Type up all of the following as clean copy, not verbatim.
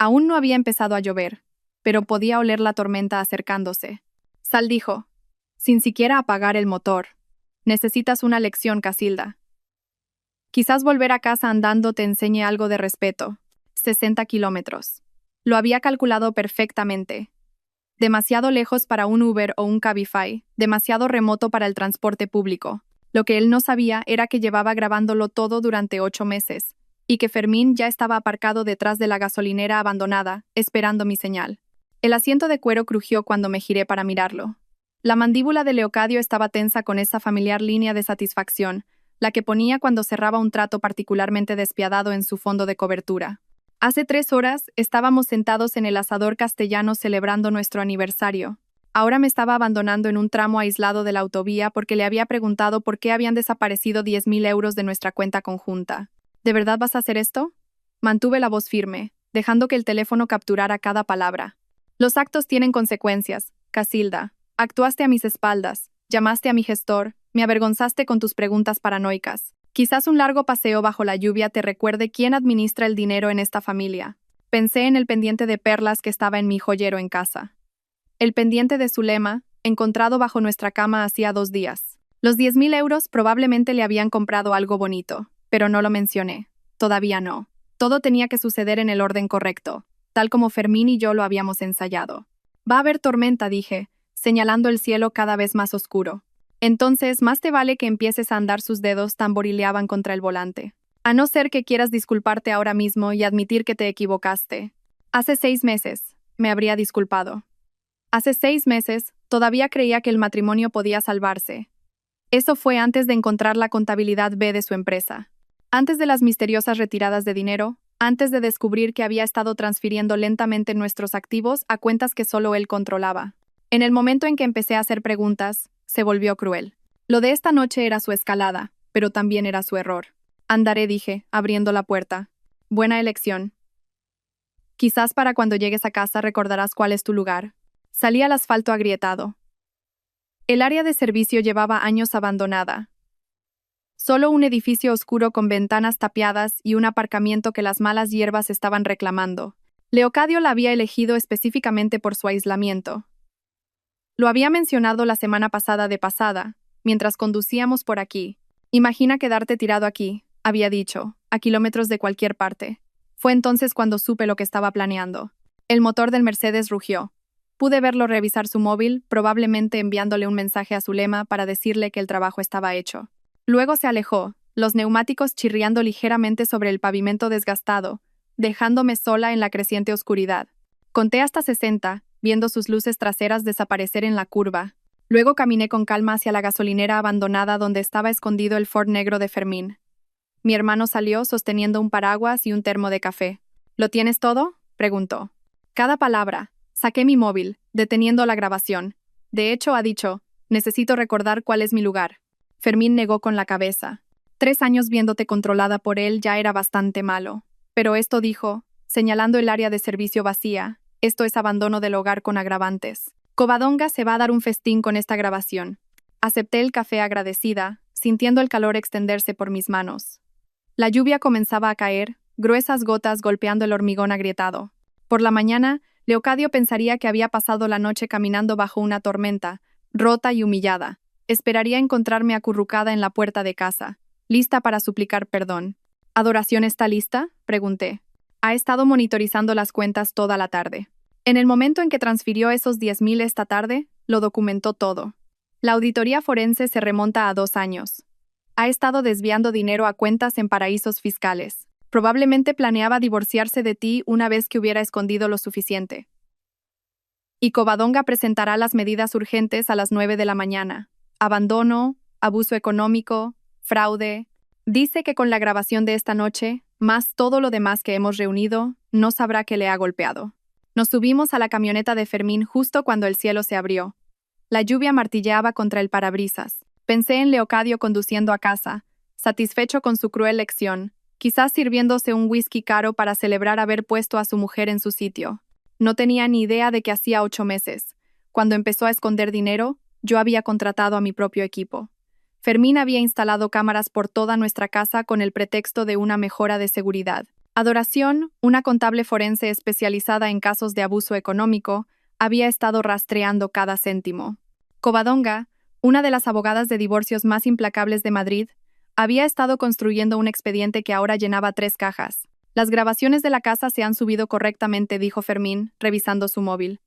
Aún no había empezado a llover, pero podía oler la tormenta acercándose. Sal dijo, sin siquiera apagar el motor. Necesitas una lección, Casilda. Quizás volver a casa andando te enseñe algo de respeto. 60 kilómetros. Lo había calculado perfectamente. Demasiado lejos para un Uber o un Cabify, demasiado remoto para el transporte público. Lo que él no sabía era que llevaba grabándolo todo durante 8 meses, y que Fermín ya estaba aparcado detrás de la gasolinera abandonada, esperando mi señal. El asiento de cuero crujió cuando me giré para mirarlo. La mandíbula de Leocadio estaba tensa con esa familiar línea de satisfacción, la que ponía cuando cerraba un trato particularmente despiadado en su fondo de cobertura. Hace 3 horas estábamos sentados en el asador castellano celebrando nuestro aniversario. Ahora me estaba abandonando en un tramo aislado de la autovía porque le había preguntado por qué habían desaparecido 10.000 euros de nuestra cuenta conjunta. ¿De verdad vas a hacer esto? Mantuve la voz firme, dejando que el teléfono capturara cada palabra. Los actos tienen consecuencias, Casilda. Actuaste a mis espaldas, llamaste a mi gestor, me avergonzaste con tus preguntas paranoicas. Quizás un largo paseo bajo la lluvia te recuerde quién administra el dinero en esta familia. Pensé en el pendiente de perlas que estaba en mi joyero en casa. El pendiente de Zulema, encontrado bajo nuestra cama hacía 2 días. Los 10.000 euros probablemente le habían comprado algo bonito, pero no lo mencioné. Todavía no. Todo tenía que suceder en el orden correcto, tal como Fermín y yo lo habíamos ensayado. Va a haber tormenta, dije, señalando el cielo cada vez más oscuro. Entonces, más te vale que empieces a andar. Sus dedos tamborileaban contra el volante. A no ser que quieras disculparte ahora mismo y admitir que te equivocaste. Hace 6 meses, me habría disculpado. Hace 6 meses, todavía creía que el matrimonio podía salvarse. Eso fue antes de encontrar la contabilidad B de su empresa. Antes de las misteriosas retiradas de dinero, antes de descubrir que había estado transfiriendo lentamente nuestros activos a cuentas que solo él controlaba. En el momento en que empecé a hacer preguntas, se volvió cruel. Lo de esta noche era su escalada, pero también era su error. Andaré, dije, abriendo la puerta. Buena elección. Quizás para cuando llegues a casa recordarás cuál es tu lugar. Salí al asfalto agrietado. El área de servicio llevaba años abandonada. Solo un edificio oscuro con ventanas tapiadas y un aparcamiento que las malas hierbas estaban reclamando. Leocadio la había elegido específicamente por su aislamiento. Lo había mencionado la semana pasada de pasada, mientras conducíamos por aquí. Imagina quedarte tirado aquí, había dicho, a kilómetros de cualquier parte. Fue entonces cuando supe lo que estaba planeando. El motor del Mercedes rugió. Pude verlo revisar su móvil, probablemente enviándole un mensaje a Zulema para decirle que el trabajo estaba hecho. Luego se alejó, los neumáticos chirriando ligeramente sobre el pavimento desgastado, dejándome sola en la creciente oscuridad. Conté hasta 60, viendo sus luces traseras desaparecer en la curva. Luego caminé con calma hacia la gasolinera abandonada donde estaba escondido el Ford negro de Fermín. Mi hermano salió sosteniendo un paraguas y un termo de café. ¿Lo tienes todo?, preguntó. Cada palabra. Saqué mi móvil, deteniendo la grabación. De hecho, ha dicho, necesito recordar cuál es mi lugar. Fermín negó con la cabeza. 3 años viéndote controlada por él ya era bastante malo. Pero esto, dijo, señalando el área de servicio vacía, esto es abandono del hogar con agravantes. Covadonga se va a dar un festín con esta grabación. Acepté el café agradecida, sintiendo el calor extenderse por mis manos. La lluvia comenzaba a caer, gruesas gotas golpeando el hormigón agrietado. Por la mañana, Leocadio pensaría que había pasado la noche caminando bajo una tormenta, rota y humillada. Esperaría encontrarme acurrucada en la puerta de casa, lista para suplicar perdón. ¿Adoración está lista?, pregunté. Ha estado monitorizando las cuentas toda la tarde. En el momento en que transfirió esos 10.000 esta tarde, lo documentó todo. La auditoría forense se remonta a 2 años. Ha estado desviando dinero a cuentas en paraísos fiscales. Probablemente planeaba divorciarse de ti una vez que hubiera escondido lo suficiente. Y Covadonga presentará las medidas urgentes a las 9 de la mañana. Abandono, abuso económico, fraude. Dice que con la grabación de esta noche, más todo lo demás que hemos reunido, no sabrá que le ha golpeado. Nos subimos a la camioneta de Fermín justo cuando el cielo se abrió. La lluvia martilleaba contra el parabrisas. Pensé en Leocadio conduciendo a casa, satisfecho con su cruel lección, quizás sirviéndose un whisky caro para celebrar haber puesto a su mujer en su sitio. No tenía ni idea de que hacía 8 meses, cuando empezó a esconder dinero, yo había contratado a mi propio equipo. Fermín había instalado cámaras por toda nuestra casa con el pretexto de una mejora de seguridad. Adoración, una contable forense especializada en casos de abuso económico, había estado rastreando cada céntimo. Covadonga, una de las abogadas de divorcios más implacables de Madrid, había estado construyendo un expediente que ahora llenaba 3 cajas. Las grabaciones de la casa se han subido correctamente, dijo Fermín, revisando su móvil.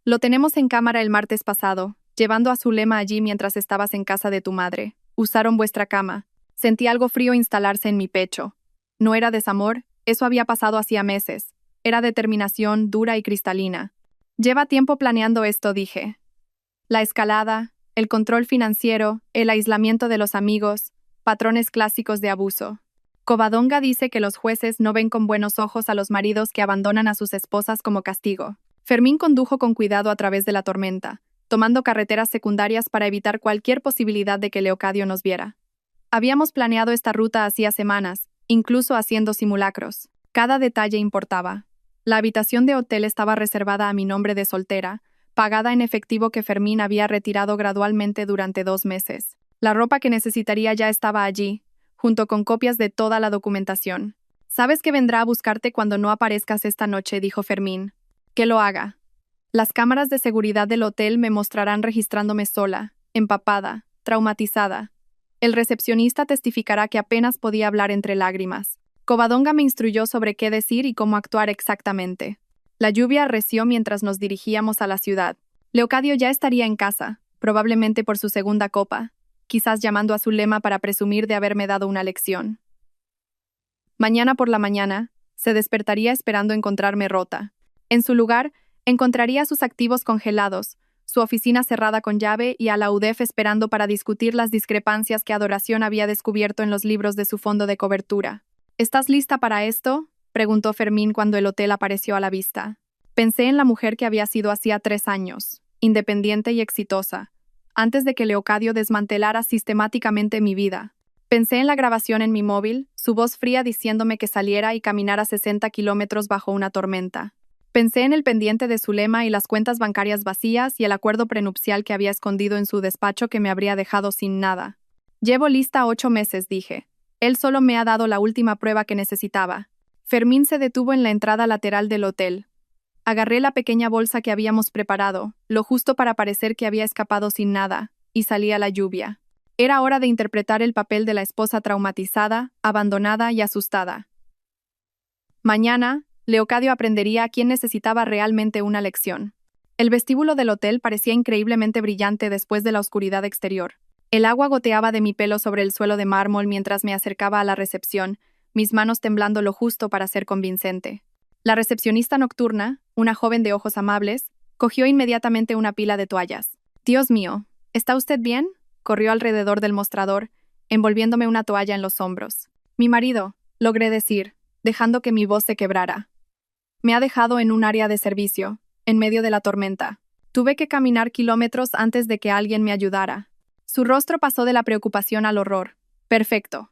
Lo tenemos en cámara el martes pasado, llevando a Zulema allí mientras estabas en casa de tu madre. Usaron vuestra cama. Sentí algo frío instalarse en mi pecho. No era desamor, eso había pasado hacía meses. Era determinación dura y cristalina. Lleva tiempo planeando esto, dije. La escalada, el control financiero, el aislamiento de los amigos, patrones clásicos de abuso. Covadonga dice que los jueces no ven con buenos ojos a los maridos que abandonan a sus esposas como castigo. Fermín condujo con cuidado a través de la tormenta, tomando carreteras secundarias para evitar cualquier posibilidad de que Leocadio nos viera. Habíamos planeado esta ruta hacía semanas, incluso haciendo simulacros. Cada detalle importaba. La habitación de hotel estaba reservada a mi nombre de soltera, pagada en efectivo que Fermín había retirado gradualmente durante 2 meses. La ropa que necesitaría ya estaba allí, junto con copias de toda la documentación. «Sabes que vendrá a buscarte cuando no aparezcas esta noche», dijo Fermín. «Que lo haga. Las cámaras de seguridad del hotel me mostrarán registrándome sola, empapada, traumatizada. El recepcionista testificará que apenas podía hablar entre lágrimas. Covadonga me instruyó sobre qué decir y cómo actuar exactamente. La lluvia arreció mientras nos dirigíamos a la ciudad. Leocadio ya estaría en casa, probablemente por su segunda copa, quizás llamando a Zulema para presumir de haberme dado una lección. Mañana por la mañana, se despertaría esperando encontrarme rota. En su lugar, encontraría sus activos congelados, su oficina cerrada con llave y a la UDEF esperando para discutir las discrepancias que Adoración había descubierto en los libros de su fondo de cobertura. «¿Estás lista para esto?», preguntó Fermín cuando el hotel apareció a la vista. Pensé en la mujer que había sido hacía 3 años, independiente y exitosa, antes de que Leocadio desmantelara sistemáticamente mi vida. Pensé en la grabación en mi móvil, su voz fría diciéndome que saliera y caminara 60 kilómetros bajo una tormenta. Pensé en el pendiente de Zulema y las cuentas bancarias vacías y el acuerdo prenupcial que había escondido en su despacho que me habría dejado sin nada. «Llevo lista 8 meses», dije. «Él solo me ha dado la última prueba que necesitaba». Fermín se detuvo en la entrada lateral del hotel. Agarré la pequeña bolsa que habíamos preparado, lo justo para parecer que había escapado sin nada, y salí a la lluvia. Era hora de interpretar el papel de la esposa traumatizada, abandonada y asustada. Mañana, Leocadio aprendería a quién necesitaba realmente una lección. El vestíbulo del hotel parecía increíblemente brillante después de la oscuridad exterior. El agua goteaba de mi pelo sobre el suelo de mármol mientras me acercaba a la recepción, mis manos temblando lo justo para ser convincente. La recepcionista nocturna, una joven de ojos amables, cogió inmediatamente una pila de toallas. «Dios mío, ¿está usted bien?», corrió alrededor del mostrador, envolviéndome una toalla en los hombros. «Mi marido», logré decir, dejando que mi voz se quebrara. «Me ha dejado en un área de servicio, en medio de la tormenta. Tuve que caminar kilómetros antes de que alguien me ayudara». Su rostro pasó de la preocupación al horror. «Perfecto.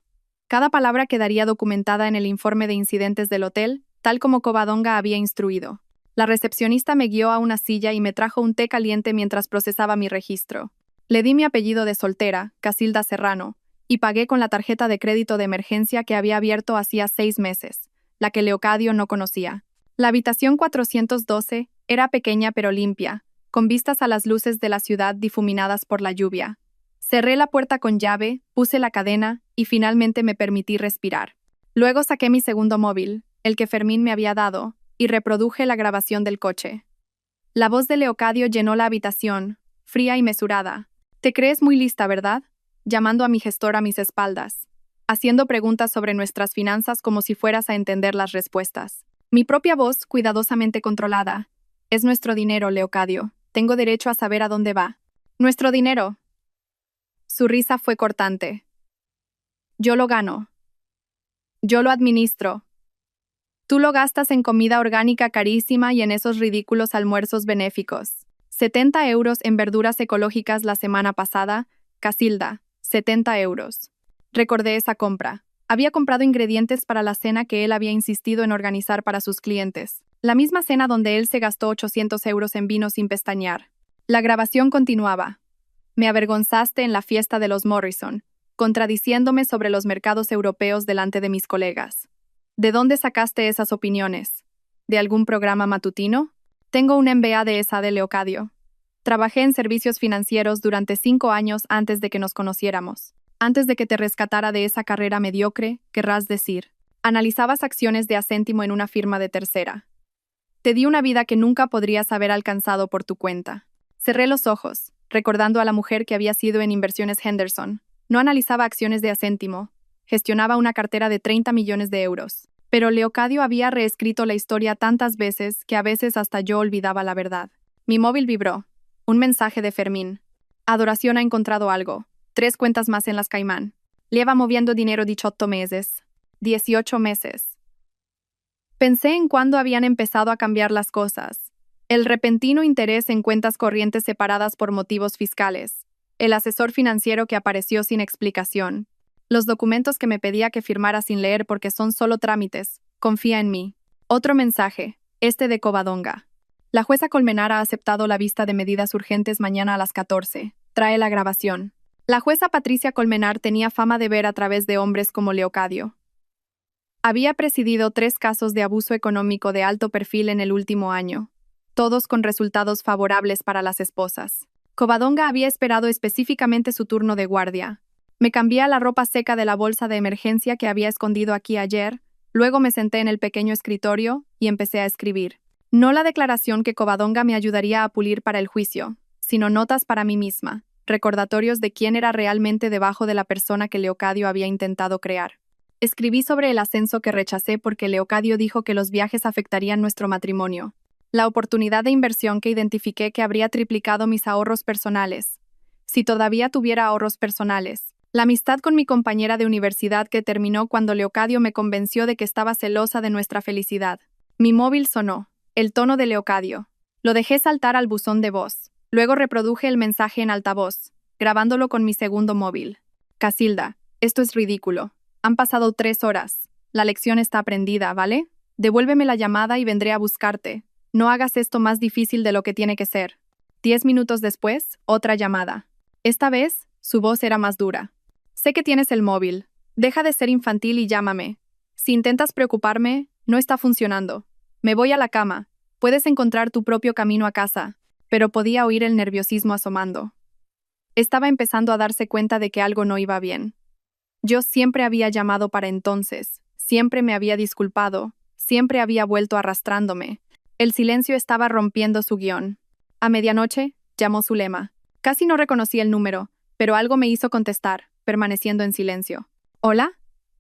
Cada palabra quedaría documentada en el informe de incidentes del hotel, tal como Covadonga había instruido». La recepcionista me guió a una silla y me trajo un té caliente mientras procesaba mi registro. Le di mi apellido de soltera, Casilda Serrano, y pagué con la tarjeta de crédito de emergencia que había abierto hacía 6 meses, la que Leocadio no conocía. La habitación 412 era pequeña pero limpia, con vistas a las luces de la ciudad difuminadas por la lluvia. Cerré la puerta con llave, puse la cadena y finalmente me permití respirar. Luego saqué mi segundo móvil, el que Fermín me había dado, y reproduje la grabación del coche. La voz de Leocadio llenó la habitación, fría y mesurada. «Te crees muy lista, ¿verdad?», llamando a mi gestor a mis espaldas, haciendo preguntas sobre nuestras finanzas como si fueras a entender las respuestas. Mi propia voz, cuidadosamente controlada. «Es nuestro dinero, Leocadio. Tengo derecho a saber a dónde va». «¿Nuestro dinero?». Su risa fue cortante. «Yo lo gano. Yo lo administro. Tú lo gastas en comida orgánica carísima y en esos ridículos almuerzos benéficos. 70 euros en verduras ecológicas la semana pasada, Casilda, 70 euros. Recordé esa compra. Había comprado ingredientes para la cena que él había insistido en organizar para sus clientes. La misma cena donde él se gastó 800 euros en vino sin pestañear. La grabación continuaba. «Me avergonzaste en la fiesta de los Morrison, contradiciéndome sobre los mercados europeos delante de mis colegas. ¿De dónde sacaste esas opiniones? ¿De algún programa matutino? Tengo un MBA de esa de Leocadio. Trabajé en servicios financieros durante 5 años antes de que nos conociéramos. Antes de que te rescatara de esa carrera mediocre, querrás decir. Analizabas acciones de a céntimo en una firma de tercera. Te di una vida que nunca podrías haber alcanzado por tu cuenta. Cerré los ojos, recordando a la mujer que había sido en Inversiones Henderson. No analizaba acciones de a céntimo. Gestionaba una cartera de 30 millones de euros. Pero Leocadio había reescrito la historia tantas veces que a veces hasta yo olvidaba la verdad. Mi móvil vibró. Un mensaje de Fermín. Adoración ha encontrado algo. 3 cuentas más en las Caimán. Lleva moviendo dinero 18 meses. 18 meses. Pensé en cuándo habían empezado a cambiar las cosas. El repentino interés en cuentas corrientes separadas por motivos fiscales. El asesor financiero que apareció sin explicación. Los documentos que me pedía que firmara sin leer porque son solo trámites. Confía en mí. Otro mensaje. Este de Covadonga. La jueza Colmenar ha aceptado la vista de medidas urgentes mañana a las 14. Trae la grabación. La jueza Patricia Colmenar tenía fama de ver a través de hombres como Leocadio. Había presidido 3 casos de abuso económico de alto perfil en el último año, todos con resultados favorables para las esposas. Covadonga había esperado específicamente su turno de guardia. Me cambié a la ropa seca de la bolsa de emergencia que había escondido aquí ayer, luego me senté en el pequeño escritorio y empecé a escribir. No la declaración que Covadonga me ayudaría a pulir para el juicio, sino notas para mí misma, recordatorios de quién era realmente debajo de la persona que Leocadio había intentado crear. Escribí sobre el ascenso que rechacé porque Leocadio dijo que los viajes afectarían nuestro matrimonio. La oportunidad de inversión que identifiqué que habría triplicado mis ahorros personales. Si todavía tuviera ahorros personales. La amistad con mi compañera de universidad que terminó cuando Leocadio me convenció de que estaba celosa de nuestra felicidad. Mi móvil sonó. El tono de Leocadio. Lo dejé saltar al buzón de voz. Luego reproduje el mensaje en altavoz, grabándolo con mi segundo móvil. Casilda, esto es ridículo. Han pasado 3 horas. La lección está aprendida, ¿vale? Devuélveme la llamada y vendré a buscarte. No hagas esto más difícil de lo que tiene que ser. 10 minutos después, otra llamada. Esta vez, su voz era más dura. Sé que tienes el móvil. Deja de ser infantil y llámame. Si intentas preocuparme, no está funcionando. Me voy a la cama. Puedes encontrar tu propio camino a casa. Pero podía oír el nerviosismo asomando. Estaba empezando a darse cuenta de que algo no iba bien. Yo siempre había llamado para entonces, siempre me había disculpado, siempre había vuelto arrastrándome. El silencio estaba rompiendo su guión. A medianoche, llamó Zulema. Casi no reconocí el número, pero algo me hizo contestar, permaneciendo en silencio. ¿Hola?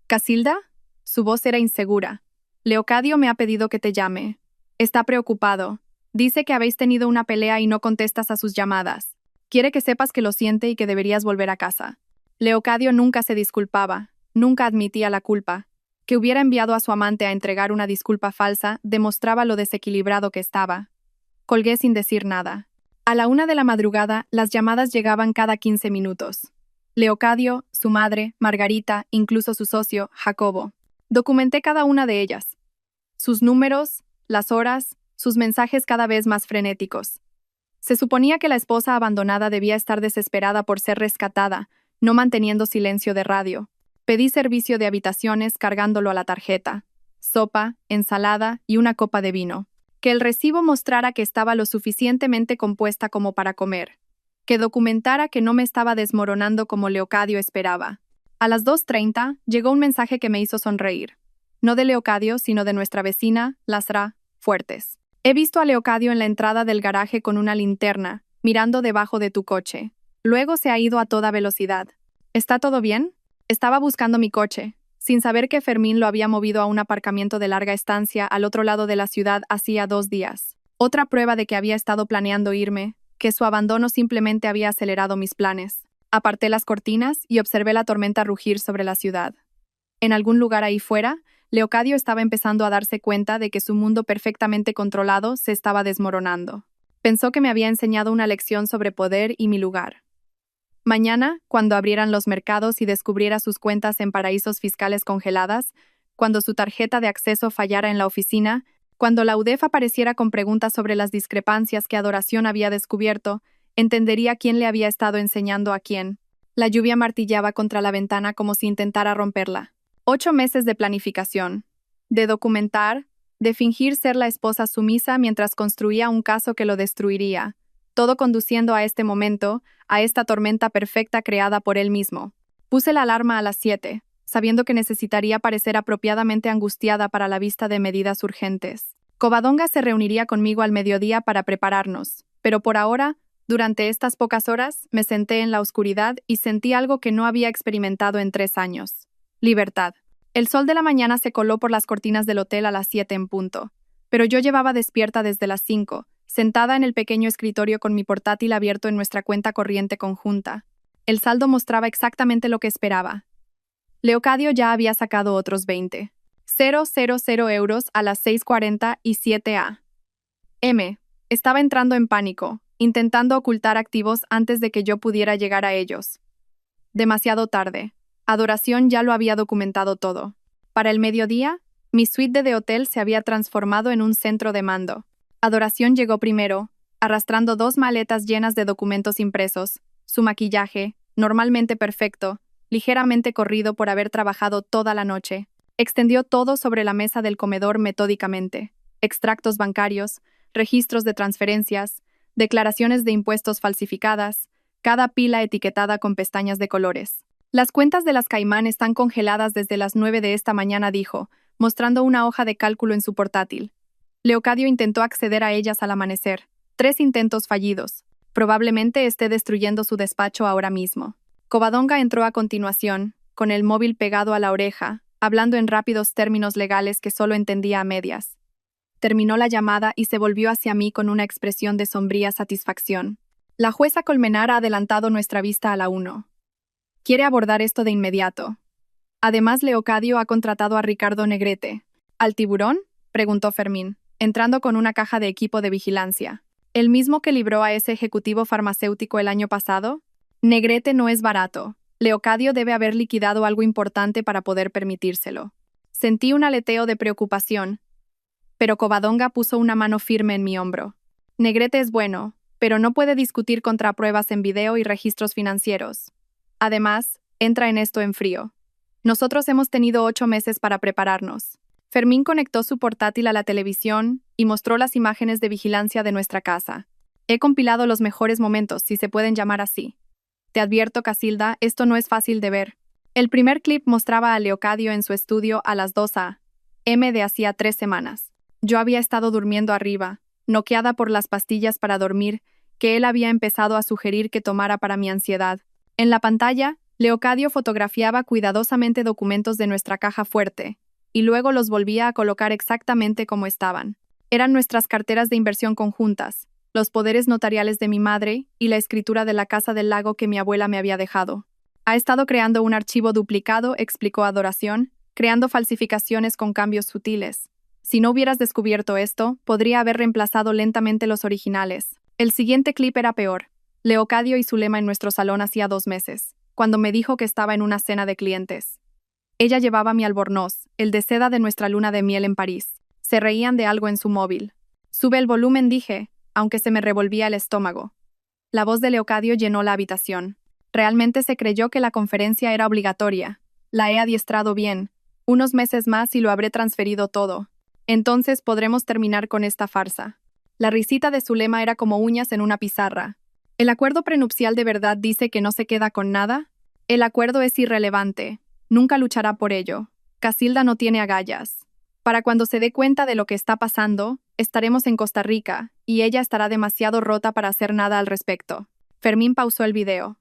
¿Casilda? Su voz era insegura. Leocadio me ha pedido que te llame. Está preocupado. Dice que habéis tenido una pelea y no contestas a sus llamadas. Quiere que sepas que lo siente y que deberías volver a casa. Leocadio nunca se disculpaba, nunca admitía la culpa. Que hubiera enviado a su amante a entregar una disculpa falsa demostraba lo desequilibrado que estaba. Colgué sin decir nada. A la 1 de la madrugada, las llamadas llegaban cada 15 minutos. Leocadio, su madre, Margarita, incluso su socio, Jacobo. Documenté cada una de ellas. Sus números, las horas, sus mensajes cada vez más frenéticos. Se suponía que la esposa abandonada debía estar desesperada por ser rescatada, no manteniendo silencio de radio. Pedí servicio de habitaciones cargándolo a la tarjeta. Sopa, ensalada y una copa de vino. Que el recibo mostrara que estaba lo suficientemente compuesta como para comer. Que documentara que no me estaba desmoronando como Leocadio esperaba. A las 2:30 llegó un mensaje que me hizo sonreír. No de Leocadio, sino de nuestra vecina, Lasra Fuertes. He visto a Leocadio en la entrada del garaje con una linterna, mirando debajo de tu coche. Luego se ha ido a toda velocidad. ¿Está todo bien? Estaba buscando mi coche, sin saber que Fermín lo había movido a un aparcamiento de larga estancia al otro lado de la ciudad hacía 2 días. Otra prueba de que había estado planeando irme, que su abandono simplemente había acelerado mis planes. Aparté las cortinas y observé la tormenta rugir sobre la ciudad. En algún lugar ahí fuera, Leocadio estaba empezando a darse cuenta de que su mundo perfectamente controlado se estaba desmoronando. Pensó que me había enseñado una lección sobre poder y mi lugar. Mañana, cuando abrieran los mercados y descubriera sus cuentas en paraísos fiscales congeladas, cuando su tarjeta de acceso fallara en la oficina, cuando la UDEF apareciera con preguntas sobre las discrepancias que Adoración había descubierto, entendería quién le había estado enseñando a quién. La lluvia martillaba contra la ventana como si intentara romperla. 8 meses de planificación. de documentar, de fingir ser la esposa sumisa mientras construía un caso que lo destruiría, todo conduciendo a este momento, a esta tormenta perfecta creada por él mismo. Puse la alarma a las 7, sabiendo que necesitaría parecer apropiadamente angustiada para la vista de medidas urgentes. Covadonga se reuniría conmigo al mediodía para prepararnos, pero por ahora, durante estas pocas horas, me senté en la oscuridad y sentí algo que no había experimentado en 3 años. Libertad. El sol de la mañana se coló por las cortinas del hotel a las 7 en punto, pero yo llevaba despierta desde las 5, sentada en el pequeño escritorio con mi portátil abierto en nuestra cuenta corriente conjunta. El saldo mostraba exactamente lo que esperaba. Leocadio ya había sacado otros 20,000 euros a las 6:47 a.m. Estaba entrando en pánico, intentando ocultar activos antes de que yo pudiera llegar a ellos. Demasiado tarde. Adoración ya lo había documentado todo. Para el mediodía, mi suite de hotel se había transformado en un centro de mando. Adoración llegó primero, arrastrando 2 maletas llenas de documentos impresos, su maquillaje, normalmente perfecto, ligeramente corrido por haber trabajado toda la noche. Extendió todo sobre la mesa del comedor metódicamente. Extractos bancarios, registros de transferencias, declaraciones de impuestos falsificadas, cada pila etiquetada con pestañas de colores. Las cuentas de las Caimán están congeladas desde las 9 de esta mañana, dijo, mostrando una hoja de cálculo en su portátil. Leocadio intentó acceder a ellas al amanecer. 3 intentos fallidos. Probablemente esté destruyendo su despacho ahora mismo. Covadonga entró a continuación, con el móvil pegado a la oreja, hablando en rápidos términos legales que solo entendía a medias. Terminó la llamada y se volvió hacia mí con una expresión de sombría satisfacción. La jueza Colmenar ha adelantado nuestra vista a la 1. Quiere abordar esto de inmediato. Además, Leocadio ha contratado a Ricardo Negrete. ¿Al tiburón?, preguntó Fermín, entrando con una caja de equipo de vigilancia. ¿El mismo que libró a ese ejecutivo farmacéutico el año pasado? Negrete no es barato. Leocadio debe haber liquidado algo importante para poder permitírselo. Sentí un aleteo de preocupación, pero Covadonga puso una mano firme en mi hombro. Negrete es bueno, pero no puede discutir contra pruebas en video y registros financieros. Además, entra en esto en frío. Nosotros hemos tenido 8 meses para prepararnos. Fermín conectó su portátil a la televisión y mostró las imágenes de vigilancia de nuestra casa. He compilado los mejores momentos, si se pueden llamar así. Te advierto, Casilda, esto no es fácil de ver. El primer clip mostraba a Leocadio en su estudio a las 2 a.m. de hacía 3 semanas. Yo había estado durmiendo arriba, noqueada por las pastillas para dormir que él había empezado a sugerir que tomara para mi ansiedad. En la pantalla, Leocadio fotografiaba cuidadosamente documentos de nuestra caja fuerte, y luego los volvía a colocar exactamente como estaban. Eran nuestras carteras de inversión conjuntas, los poderes notariales de mi madre y la escritura de la Casa del Lago que mi abuela me había dejado. Ha estado creando un archivo duplicado, explicó Adoración, creando falsificaciones con cambios sutiles. Si no hubieras descubierto esto, podría haber reemplazado lentamente los originales. El siguiente clip era peor. Leocadio y Zulema en nuestro salón hacía 2 meses, cuando me dijo que estaba en una cena de clientes. Ella llevaba mi albornoz, el de seda de nuestra luna de miel en París. Se reían de algo en su móvil. Sube el volumen, dije, aunque se me revolvía el estómago. La voz de Leocadio llenó la habitación. Realmente se creyó que la conferencia era obligatoria. La he adiestrado bien. Unos meses más y lo habré transferido todo. Entonces podremos terminar con esta farsa. La risita de Zulema era como uñas en una pizarra. ¿El acuerdo prenupcial de verdad dice que no se queda con nada? El acuerdo es irrelevante. Nunca luchará por ello. Casilda no tiene agallas. Para cuando se dé cuenta de lo que está pasando, estaremos en Costa Rica, y ella estará demasiado rota para hacer nada al respecto. Fermín pausó el video.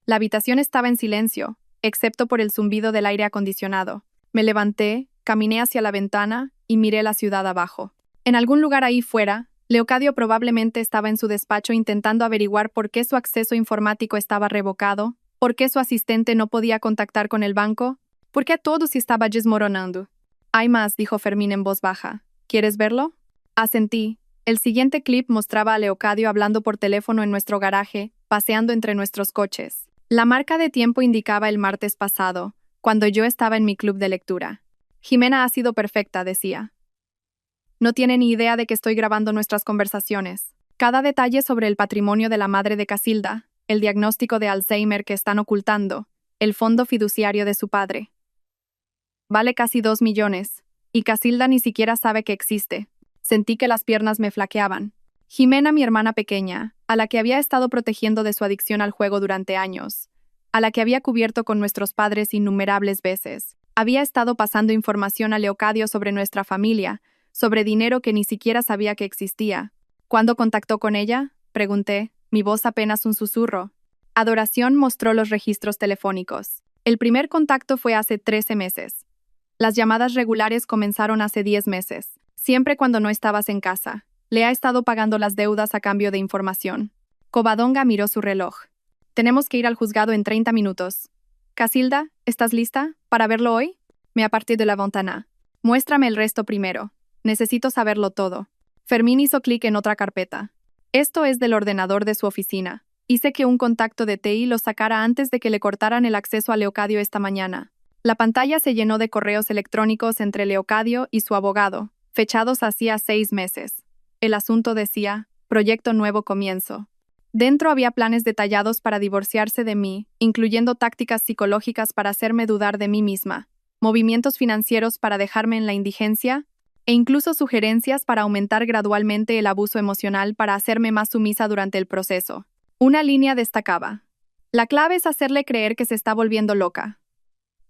La habitación estaba en silencio, excepto por el zumbido del aire acondicionado. Me levanté, caminé hacia la ventana y miré la ciudad abajo. En algún lugar ahí fuera, Leocadio probablemente estaba en su despacho intentando averiguar por qué su acceso informático estaba revocado, por qué su asistente no podía contactar con el banco, por qué todo se estaba desmoronando. Hay más, dijo Fermín en voz baja. ¿Quieres verlo? Asentí. El siguiente clip mostraba a Leocadio hablando por teléfono en nuestro garaje, paseando entre nuestros coches. La marca de tiempo indicaba el martes pasado, cuando yo estaba en mi club de lectura. Jimena ha sido perfecta, decía. No tiene ni idea de que estoy grabando nuestras conversaciones. Cada detalle sobre el patrimonio de la madre de Casilda, el diagnóstico de Alzheimer que están ocultando, el fondo fiduciario de su padre. Vale casi 2 millones. Y Casilda ni siquiera sabe que existe. Sentí que las piernas me flaqueaban. Jimena, mi hermana pequeña, a la que había estado protegiendo de su adicción al juego durante años, a la que había cubierto con nuestros padres innumerables veces, había estado pasando información a Leocadio sobre nuestra familia, sobre dinero que ni siquiera sabía que existía. ¿Cuándo contactó con ella?, pregunté, mi voz apenas un susurro. Adoración mostró los registros telefónicos. El primer contacto fue hace 13 meses. Las llamadas regulares comenzaron hace 10 meses, siempre cuando no estabas en casa. Le ha estado pagando las deudas a cambio de información. Covadonga miró su reloj. Tenemos que ir al juzgado en 30 minutos. Casilda, ¿estás lista para verlo hoy? Me aparté de la ventana. Muéstrame el resto primero. Necesito saberlo todo. Fermín hizo clic en otra carpeta. Esto es del ordenador de su oficina. Hice que un contacto de TI lo sacara antes de que le cortaran el acceso a Leocadio esta mañana. La pantalla se llenó de correos electrónicos entre Leocadio y su abogado, fechados hacía 6 meses. El asunto decía, Proyecto Nuevo Comienzo. Dentro había planes detallados para divorciarse de mí, incluyendo tácticas psicológicas para hacerme dudar de mí misma, movimientos financieros para dejarme en la indigencia, e incluso sugerencias para aumentar gradualmente el abuso emocional para hacerme más sumisa durante el proceso. Una línea destacaba. La clave es hacerle creer que se está volviendo loca.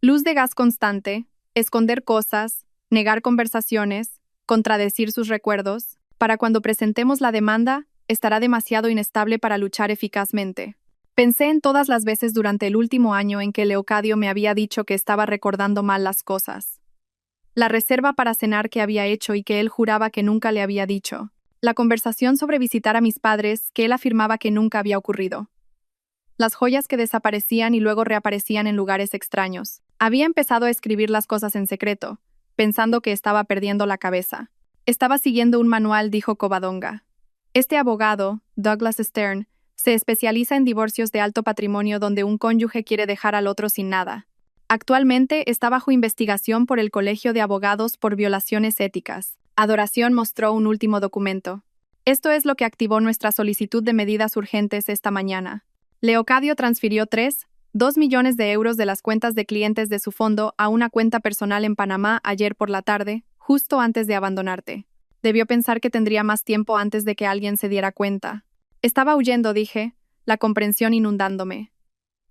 Luz de gas constante, esconder cosas, negar conversaciones, contradecir sus recuerdos. Para cuando presentemos la demanda, estará demasiado inestable para luchar eficazmente. Pensé en todas las veces durante el último año en que Leocadio me había dicho que estaba recordando mal las cosas. La reserva para cenar que había hecho y que él juraba que nunca le había dicho. La conversación sobre visitar a mis padres que él afirmaba que nunca había ocurrido. Las joyas que desaparecían y luego reaparecían en lugares extraños. Había empezado a escribir las cosas en secreto, pensando que estaba perdiendo la cabeza. Estaba siguiendo un manual, dijo Covadonga. Este abogado, Douglas Stern, se especializa en divorcios de alto patrimonio donde un cónyuge quiere dejar al otro sin nada. Actualmente está bajo investigación por el Colegio de Abogados por violaciones éticas. Adoración mostró un último documento. Esto es lo que activó nuestra solicitud de medidas urgentes esta mañana. Leocadio transfirió 2 millones de euros de las cuentas de clientes de su fondo a una cuenta personal en Panamá ayer por la tarde, justo antes de abandonarte. Debió pensar que tendría más tiempo antes de que alguien se diera cuenta. Estaba huyendo, dije, la comprensión inundándome.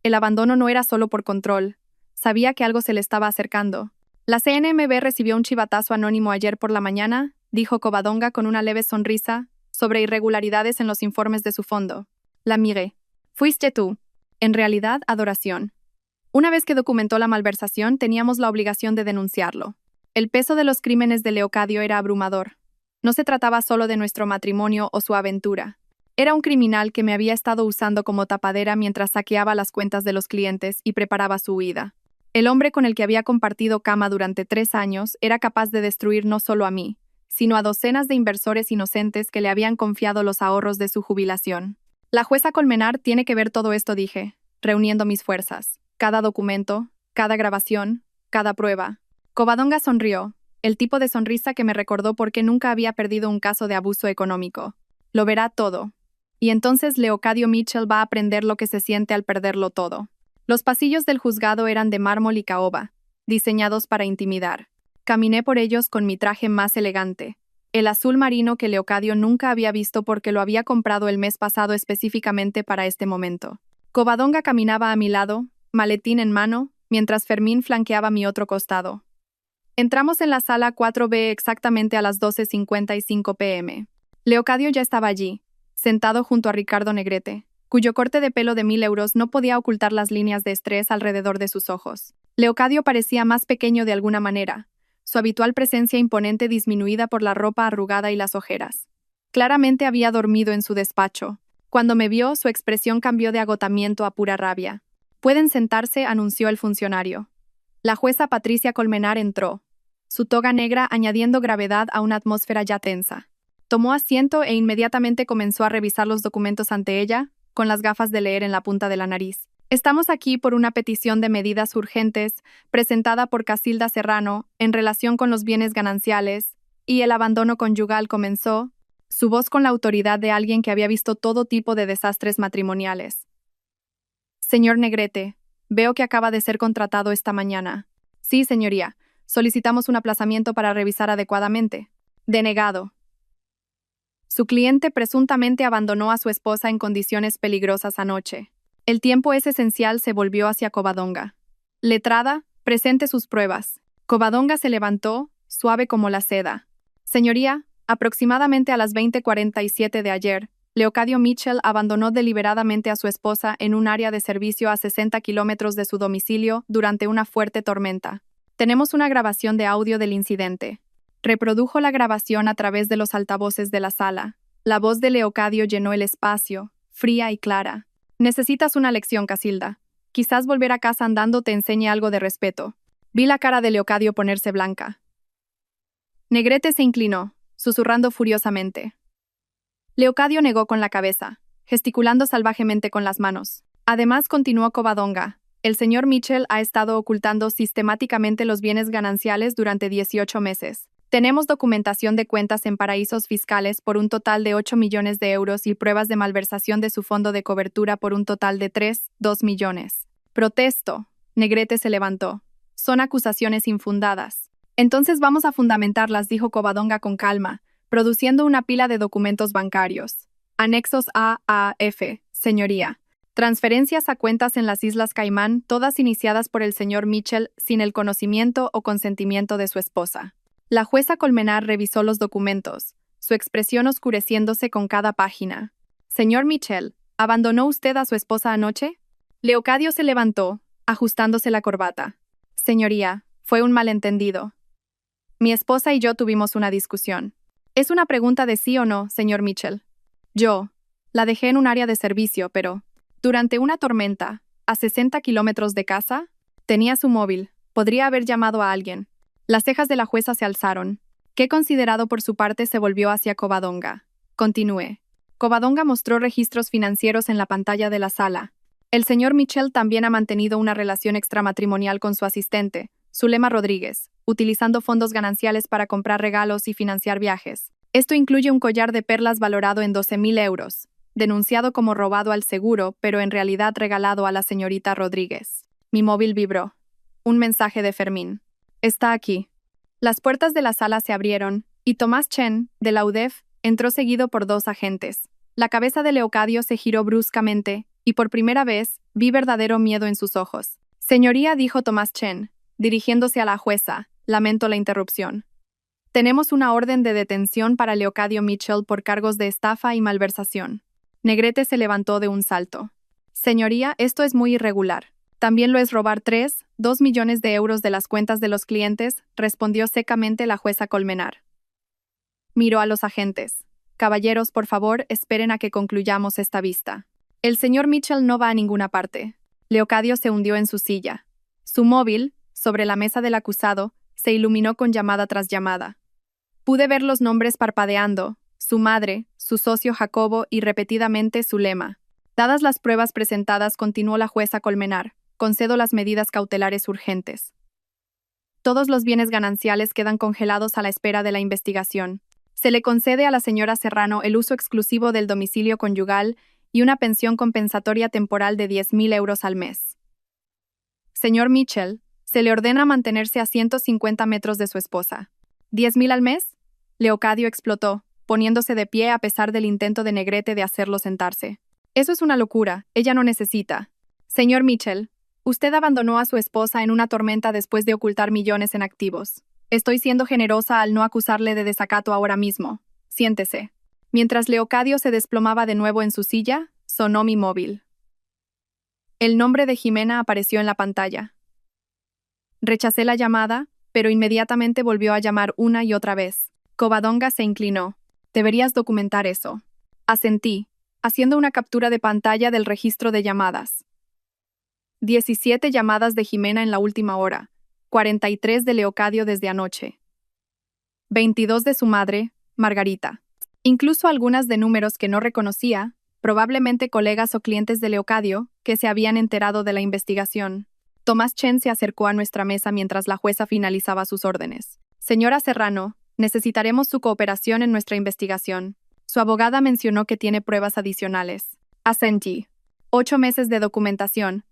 El abandono no era solo por control. Sabía que algo se le estaba acercando. La CNMV recibió un chivatazo anónimo ayer por la mañana, dijo Covadonga con una leve sonrisa, sobre irregularidades en los informes de su fondo. La miré. Fuiste tú. En realidad, Adoración. Una vez que documentó la malversación, teníamos la obligación de denunciarlo. El peso de los crímenes de Leocadio era abrumador. No se trataba solo de nuestro matrimonio o su aventura. Era un criminal que me había estado usando como tapadera mientras saqueaba las cuentas de los clientes y preparaba su huida. El hombre con el que había compartido cama durante 3 años era capaz de destruir no solo a mí, sino a docenas de inversores inocentes que le habían confiado los ahorros de su jubilación. La jueza Colmenar tiene que ver todo esto, dije, reuniendo mis fuerzas. Cada documento, cada grabación, cada prueba. Covadonga sonrió, el tipo de sonrisa que me recordó por qué nunca había perdido un caso de abuso económico. Lo verá todo. Y entonces Leocadio Mitchell va a aprender lo que se siente al perderlo todo. Los pasillos del juzgado eran de mármol y caoba, diseñados para intimidar. Caminé por ellos con mi traje más elegante, el azul marino que Leocadio nunca había visto porque lo había comprado el mes pasado específicamente para este momento. Covadonga caminaba a mi lado, maletín en mano, mientras Fermín flanqueaba mi otro costado. Entramos en la sala 4B exactamente a las 12:55 p.m. Leocadio ya estaba allí, sentado junto a Ricardo Negrete, cuyo corte de pelo de 1.000 euros no podía ocultar las líneas de estrés alrededor de sus ojos. Leocadio parecía más pequeño de alguna manera, su habitual presencia imponente disminuida por la ropa arrugada y las ojeras. Claramente había dormido en su despacho. Cuando me vio, su expresión cambió de agotamiento a pura rabia. «Pueden sentarse», anunció el funcionario. La jueza Patricia Colmenar entró, su toga negra añadiendo gravedad a una atmósfera ya tensa. Tomó asiento e inmediatamente comenzó a revisar los documentos ante ella, con las gafas de leer en la punta de la nariz. Estamos aquí por una petición de medidas urgentes presentada por Casilda Serrano en relación con los bienes gananciales y el abandono conyugal, comenzó, su voz con la autoridad de alguien que había visto todo tipo de desastres matrimoniales. Señor Negrete, veo que acaba de ser contratado esta mañana. Sí, señoría. Solicitamos un aplazamiento para revisar adecuadamente. Denegado. Su cliente presuntamente abandonó a su esposa en condiciones peligrosas anoche. El tiempo es esencial, se volvió hacia Covadonga. Letrada, presente sus pruebas. Covadonga se levantó, suave como la seda. Señoría, aproximadamente a las 20:47 de ayer, Leocadio Mitchell abandonó deliberadamente a su esposa en un área de servicio a 60 kilómetros de su domicilio durante una fuerte tormenta. Tenemos una grabación de audio del incidente. Reprodujo la grabación a través de los altavoces de la sala. La voz de Leocadio llenó el espacio, fría y clara. Necesitas una lección, Casilda. Quizás volver a casa andando te enseñe algo de respeto. Vi la cara de Leocadio ponerse blanca. Negrete se inclinó, susurrando furiosamente. Leocadio negó con la cabeza, gesticulando salvajemente con las manos. Además, continuó Covadonga, el señor Mitchell ha estado ocultando sistemáticamente los bienes gananciales durante 18 meses. Tenemos documentación de cuentas en paraísos fiscales por un total de 8 millones de euros y pruebas de malversación de su fondo de cobertura por un total de 2 millones. Protesto. Negrete se levantó. Son acusaciones infundadas. Entonces vamos a fundamentarlas, dijo Covadonga con calma, produciendo una pila de documentos bancarios. Anexos A a F, señoría. Transferencias a cuentas en las Islas Caimán, todas iniciadas por el señor Mitchell sin el conocimiento o consentimiento de su esposa. La jueza Colmenar revisó los documentos, su expresión oscureciéndose con cada página. Señor Mitchell, ¿abandonó usted a su esposa anoche? Leocadio se levantó, ajustándose la corbata. Señoría, fue un malentendido. Mi esposa y yo tuvimos una discusión. Es una pregunta de sí o no, señor Mitchell. Yo la dejé en un área de servicio, pero durante una tormenta, a 60 kilómetros de casa, tenía su móvil. Podría haber llamado a alguien. Las cejas de la jueza se alzaron. Qué considerado por su parte se volvió hacia Covadonga. Continué. Covadonga mostró registros financieros en la pantalla de la sala. El señor Mitchell también ha mantenido una relación extramatrimonial con su asistente, Zulema Rodríguez, utilizando fondos gananciales para comprar regalos y financiar viajes. Esto incluye un collar de perlas valorado en 12.000 euros, denunciado como robado al seguro, pero en realidad regalado a la señorita Rodríguez. Mi móvil vibró. Un mensaje de Fermín. Está aquí. Las puertas de la sala se abrieron, y Tomás Chen, de la UDEF, entró seguido por 2 agentes. La cabeza de Leocadio se giró bruscamente, y por primera vez, vi verdadero miedo en sus ojos. Señoría, dijo Tomás Chen, dirigiéndose a la jueza, lamento la interrupción. Tenemos una orden de detención para Leocadio Mitchell por cargos de estafa y malversación. Negrete se levantó de un salto. Señoría, esto es muy irregular. También lo es robar 2 millones de euros de las cuentas de los clientes, respondió secamente la jueza Colmenar. Miró a los agentes. Caballeros, por favor, esperen a que concluyamos esta vista. El señor Mitchell no va a ninguna parte. Leocadio se hundió en su silla. Su móvil, sobre la mesa del acusado, se iluminó con llamada tras llamada. Pude ver los nombres parpadeando, su madre, su socio Jacobo y repetidamente Zulema. Dadas las pruebas presentadas, continuó la jueza Colmenar, concedo las medidas cautelares urgentes. Todos los bienes gananciales quedan congelados a la espera de la investigación. Se le concede a la señora Serrano el uso exclusivo del domicilio conyugal y una pensión compensatoria temporal de 10.000 euros al mes. Señor Mitchell, se le ordena mantenerse a 150 metros de su esposa. ¿10.000 al mes? Leocadio explotó, poniéndose de pie a pesar del intento de Negrete de hacerlo sentarse. Eso es una locura, ella no necesita. Señor Mitchell, usted abandonó a su esposa en una tormenta después de ocultar millones en activos. Estoy siendo generosa al no acusarle de desacato ahora mismo. Siéntese. Mientras Leocadio se desplomaba de nuevo en su silla, sonó mi móvil. El nombre de Jimena apareció en la pantalla. Rechacé la llamada, pero inmediatamente volvió a llamar una y otra vez. Covadonga se inclinó. Deberías documentar eso. Asentí, haciendo una captura de pantalla del registro de llamadas. 17 llamadas de Jimena en la última hora, 43 de Leocadio desde anoche. 22 de su madre, Margarita. Incluso algunas de números que no reconocía, probablemente colegas o clientes de Leocadio, que se habían enterado de la investigación. Tomás Chen se acercó a nuestra mesa mientras la jueza finalizaba sus órdenes. Señora Serrano, necesitaremos su cooperación en nuestra investigación. Su abogada mencionó que tiene pruebas adicionales. Asentí. 8 meses de documentación.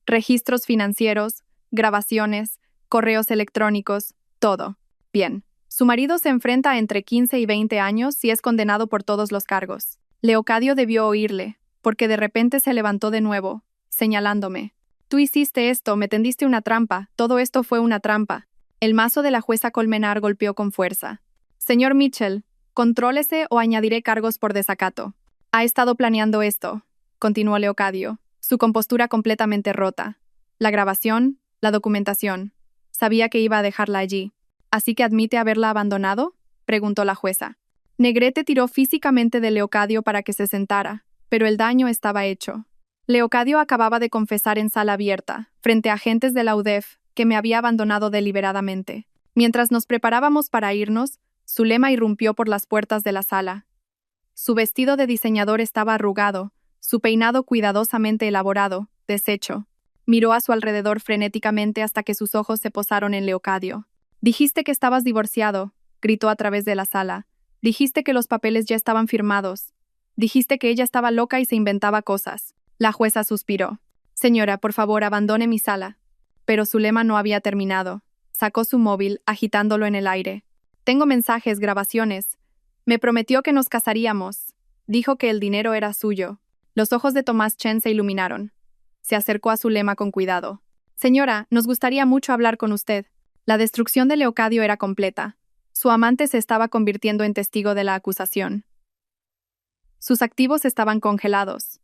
Registros financieros, grabaciones, correos electrónicos, todo. Bien. Su marido se enfrenta a entre 15 y 20 años y es condenado por todos los cargos. Leocadio debió oírle, porque de repente se levantó de nuevo, señalándome. Tú hiciste esto, me tendiste una trampa, todo esto fue una trampa. El mazo de la jueza Colmenar golpeó con fuerza. Señor Mitchell, contrólese o añadiré cargos por desacato. Ha estado planeando esto, continuó Leocadio, su compostura completamente rota. La grabación, la documentación. Sabía que iba a dejarla allí. ¿Así que admite haberla abandonado?, preguntó la jueza. Negrete tiró físicamente de Leocadio para que se sentara, pero el daño estaba hecho. Leocadio acababa de confesar en sala abierta, frente a agentes de la UDEF, que me había abandonado deliberadamente. Mientras nos preparábamos para irnos, Zulema irrumpió por las puertas de la sala. Su vestido de diseñador estaba arrugado, su peinado cuidadosamente elaborado, deshecho. Miró a su alrededor frenéticamente hasta que sus ojos se posaron en Leocadio. Dijiste que estabas divorciado, gritó a través de la sala. Dijiste que los papeles ya estaban firmados. Dijiste que ella estaba loca y se inventaba cosas. La jueza suspiró. Señora, por favor, abandone mi sala. Pero Zulema no había terminado. Sacó su móvil, agitándolo en el aire. Tengo mensajes, grabaciones. Me prometió que nos casaríamos. Dijo que el dinero era suyo. Los ojos de Tomás Chen se iluminaron. Se acercó a Zulema con cuidado. Señora, nos gustaría mucho hablar con usted. La destrucción de Leocadio era completa. Su amante se estaba convirtiendo en testigo de la acusación. Sus activos estaban congelados.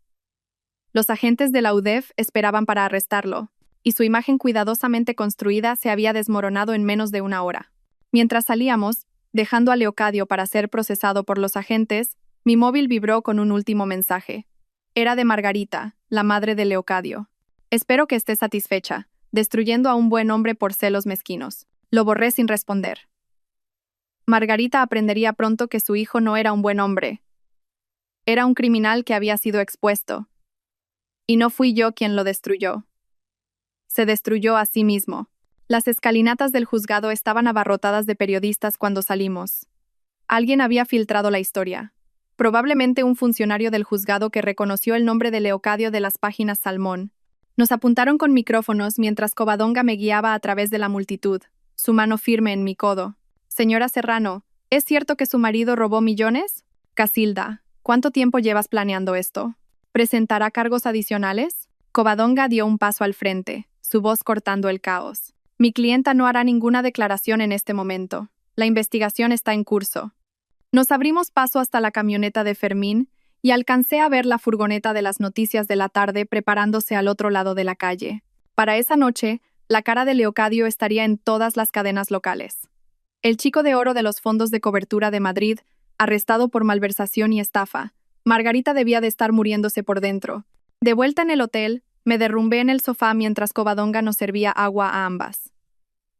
Los agentes de la UDEF esperaban para arrestarlo, y su imagen cuidadosamente construida se había desmoronado en menos de una hora. Mientras salíamos, dejando a Leocadio para ser procesado por los agentes, mi móvil vibró con un último mensaje. Era de Margarita, la madre de Leocadio. Espero que esté satisfecha, destruyendo a un buen hombre por celos mezquinos. Lo borré sin responder. Margarita aprendería pronto que su hijo no era un buen hombre. Era un criminal que había sido expuesto. Y no fui yo quien lo destruyó. Se destruyó a sí mismo. Las escalinatas del juzgado estaban abarrotadas de periodistas cuando salimos. Alguien había filtrado la historia. Probablemente un funcionario del juzgado que reconoció el nombre de Leocadio de las páginas Salmón. Nos apuntaron con micrófonos mientras Covadonga me guiaba a través de la multitud, su mano firme en mi codo. Señora Serrano, ¿es cierto que su marido robó millones? Casilda, ¿cuánto tiempo llevas planeando esto? ¿Presentará cargos adicionales? Covadonga dio un paso al frente, su voz cortando el caos. Mi clienta no hará ninguna declaración en este momento. La investigación está en curso. Nos abrimos paso hasta la camioneta de Fermín y alcancé a ver la furgoneta de las noticias de la tarde preparándose al otro lado de la calle. Para esa noche, la cara de Leocadio estaría en todas las cadenas locales. El chico de oro de los fondos de cobertura de Madrid, arrestado por malversación y estafa. Margarita debía de estar muriéndose por dentro. De vuelta en el hotel, me derrumbé en el sofá mientras Covadonga nos servía agua a ambas.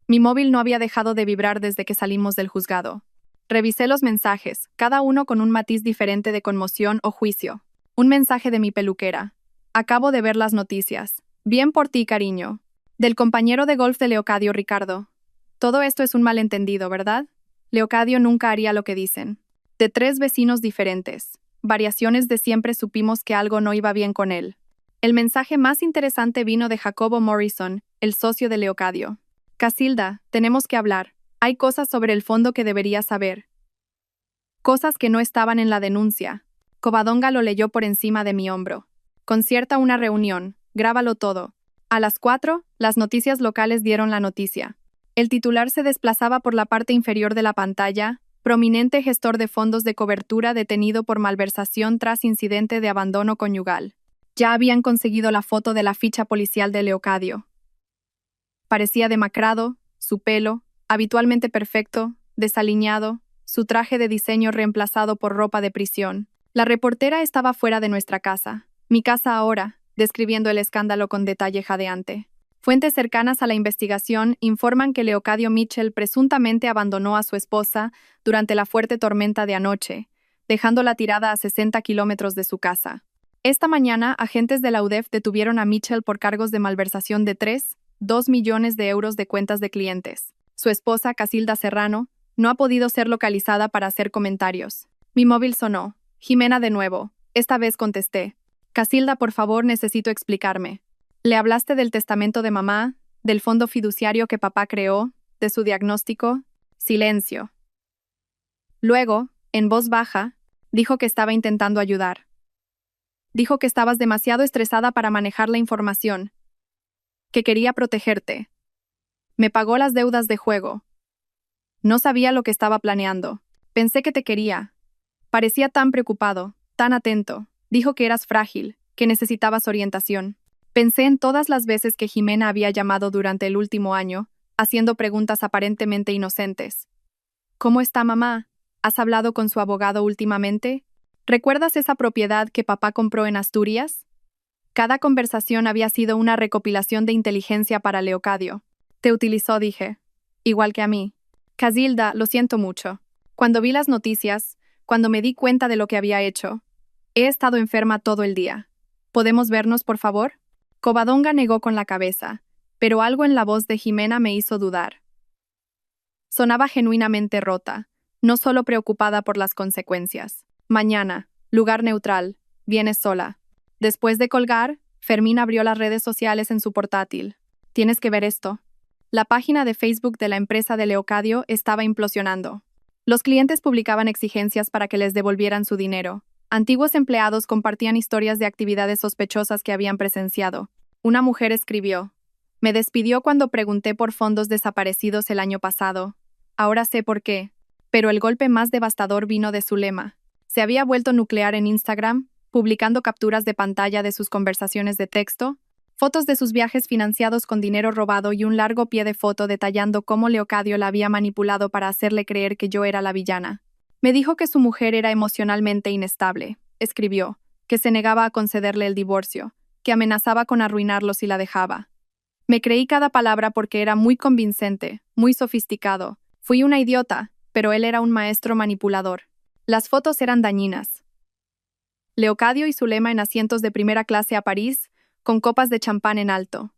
Mi móvil no había dejado de vibrar desde que salimos del juzgado. Revisé los mensajes, cada uno con un matiz diferente de conmoción o juicio. Un mensaje de mi peluquera. Acabo de ver las noticias. Bien por ti, cariño. Del compañero de golf de Leocadio, Ricardo. Todo esto es un malentendido, ¿verdad? Leocadio nunca haría lo que dicen. De 3 vecinos diferentes. Variaciones de siempre supimos que algo no iba bien con él. El mensaje más interesante vino de Jacobo Morrison, el socio de Leocadio. Casilda, tenemos que hablar. Hay cosas sobre el fondo que deberías saber. Cosas que no estaban en la denuncia. Covadonga lo leyó por encima de mi hombro. Concierta una reunión. Grábalo todo. A las 4, las noticias locales dieron la noticia. El titular se desplazaba por la parte inferior de la pantalla. Prominente gestor de fondos de cobertura detenido por malversación tras incidente de abandono conyugal. Ya habían conseguido la foto de la ficha policial de Leocadio. Parecía demacrado, su pelo, habitualmente perfecto, desaliñado, su traje de diseño reemplazado por ropa de prisión. La reportera estaba fuera de nuestra casa, mi casa ahora, describiendo el escándalo con detalle jadeante. Fuentes cercanas a la investigación informan que Leocadio Mitchell presuntamente abandonó a su esposa durante la fuerte tormenta de anoche, dejándola tirada a 60 kilómetros de su casa. Esta mañana, agentes de la UDEF detuvieron a Mitchell por cargos de malversación de 2 millones de euros de cuentas de clientes. Su esposa, Casilda Serrano, no ha podido ser localizada para hacer comentarios. Mi móvil sonó. Jimena de nuevo. Esta vez contesté. Casilda, por favor, necesito explicarme. ¿Le hablaste del testamento de mamá, del fondo fiduciario que papá creó, de su diagnóstico. Silencio. Luego, en voz baja, dijo que estaba intentando ayudar. Dijo que estabas demasiado estresada para manejar la información, que quería protegerte. Me pagó las deudas de juego. No sabía lo que estaba planeando. Pensé que te quería. Parecía tan preocupado, tan atento. Dijo que eras frágil, que necesitabas orientación. Pensé en todas las veces que Jimena había llamado durante el último año, haciendo preguntas aparentemente inocentes. ¿Cómo está mamá? ¿Has hablado con su abogado últimamente? ¿Recuerdas esa propiedad que papá compró en Asturias? Cada conversación había sido una recopilación de inteligencia para Leocadio. Te utilizó, dije. Igual que a mí. Casilda, lo siento mucho. Cuando vi las noticias, cuando me di cuenta de lo que había hecho, he estado enferma todo el día. ¿Podemos vernos, por favor? Covadonga negó con la cabeza, pero algo en la voz de Jimena me hizo dudar. Sonaba genuinamente rota, no solo preocupada por las consecuencias. Mañana, lugar neutral, vienes sola. Después de colgar, Fermín abrió las redes sociales en su portátil. Tienes que ver esto. La página de Facebook de la empresa de Leocadio estaba implosionando. Los clientes publicaban exigencias para que les devolvieran su dinero. Antiguos empleados compartían historias de actividades sospechosas que habían presenciado. Una mujer escribió: me despidió cuando pregunté por fondos desaparecidos el año pasado. Ahora sé por qué. Pero el golpe más devastador vino de Zulema. Se había vuelto nuclear en Instagram, publicando capturas de pantalla de sus conversaciones de texto, fotos de sus viajes financiados con dinero robado y un largo pie de foto detallando cómo Leocadio la había manipulado para hacerle creer que yo era la villana. Me dijo que su mujer era emocionalmente inestable, escribió, que se negaba a concederle el divorcio, que amenazaba con arruinarlo si la dejaba. Me creí cada palabra porque era muy convincente, muy sofisticado. Fui una idiota, pero él era un maestro manipulador. Las fotos eran dañinas. Leocadio y Zulema en asientos de primera clase a París, con copas de champán en alto.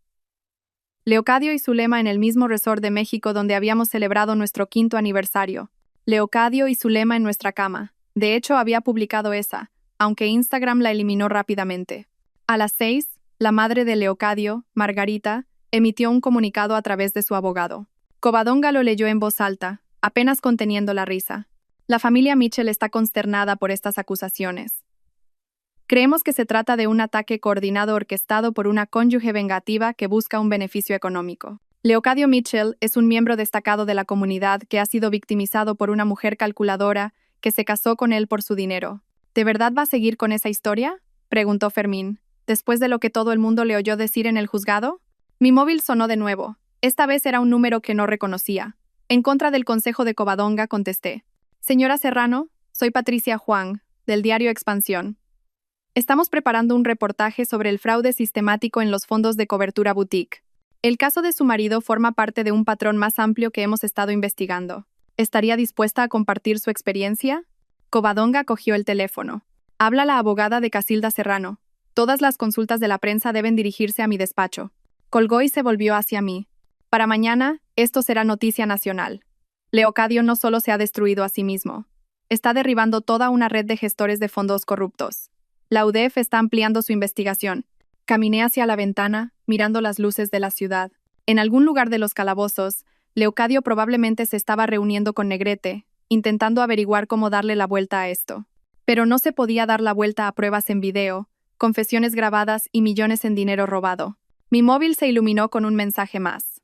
Leocadio y Zulema en el mismo resort de México donde habíamos celebrado nuestro 5º aniversario. Leocadio y Zulema en nuestra cama. De hecho, había publicado esa, aunque Instagram la eliminó rápidamente. A las 6, la madre de Leocadio, Margarita, emitió un comunicado a través de su abogado. Covadonga lo leyó en voz alta, apenas conteniendo la risa. La familia Mitchell está consternada por estas acusaciones. Creemos que se trata de un ataque coordinado orquestado por una cónyuge vengativa que busca un beneficio económico. Leocadio Mitchell es un miembro destacado de la comunidad que ha sido victimizado por una mujer calculadora que se casó con él por su dinero. ¿De verdad va a seguir con esa historia?, preguntó Fermín, después de lo que todo el mundo le oyó decir en el juzgado. Mi móvil sonó de nuevo. Esta vez era un número que no reconocía. En contra del consejo de Covadonga, contesté. Señora Serrano, soy Patricia Juan, del diario Expansión. Estamos preparando un reportaje sobre el fraude sistemático en los fondos de cobertura boutique. El caso de su marido forma parte de un patrón más amplio que hemos estado investigando. ¿Estaría dispuesta a compartir su experiencia? Covadonga cogió el teléfono. Habla la abogada de Casilda Serrano. Todas las consultas de la prensa deben dirigirse a mi despacho. Colgó y se volvió hacia mí. Para mañana, esto será noticia nacional. Leocadio no solo se ha destruido a sí mismo. Está derribando toda una red de gestores de fondos corruptos. La UDEF está ampliando su investigación. Caminé hacia la ventana, mirando las luces de la ciudad. En algún lugar de los calabozos, Leocadio probablemente se estaba reuniendo con Negrete, intentando averiguar cómo darle la vuelta a esto. Pero no se podía dar la vuelta a pruebas en video, confesiones grabadas y millones en dinero robado. Mi móvil se iluminó con un mensaje más.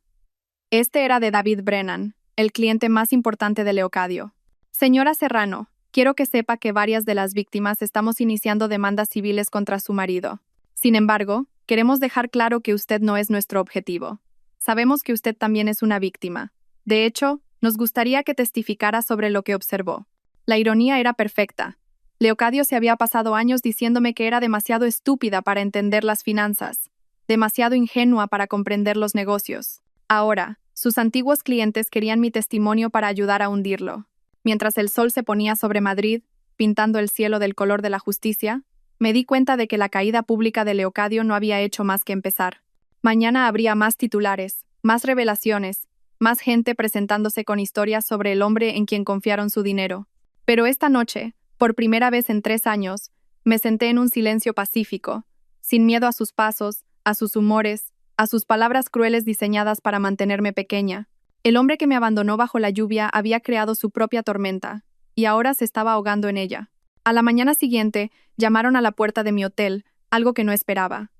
Este era de David Brennan, el cliente más importante de Leocadio. Señora Serrano, quiero que sepa que varias de las víctimas estamos iniciando demandas civiles contra su marido. Sin embargo, queremos dejar claro que usted no es nuestro objetivo. Sabemos que usted también es una víctima. De hecho, nos gustaría que testificara sobre lo que observó. La ironía era perfecta. Leocadio se había pasado años diciéndome que era demasiado estúpida para entender las finanzas, demasiado ingenua para comprender los negocios. Ahora, sus antiguos clientes querían mi testimonio para ayudar a hundirlo. Mientras el sol se ponía sobre Madrid, pintando el cielo del color de la justicia, me di cuenta de que la caída pública de Leocadio no había hecho más que empezar. Mañana habría más titulares, más revelaciones, más gente presentándose con historias sobre el hombre en quien confiaron su dinero. Pero esta noche, por primera vez en 3 años, me senté en un silencio pacífico, sin miedo a sus pasos, a sus humores, a sus palabras crueles diseñadas para mantenerme pequeña. El hombre que me abandonó bajo la lluvia había creado su propia tormenta, y ahora se estaba ahogando en ella. A la mañana siguiente, llamaron a la puerta de mi hotel, algo que no esperaba.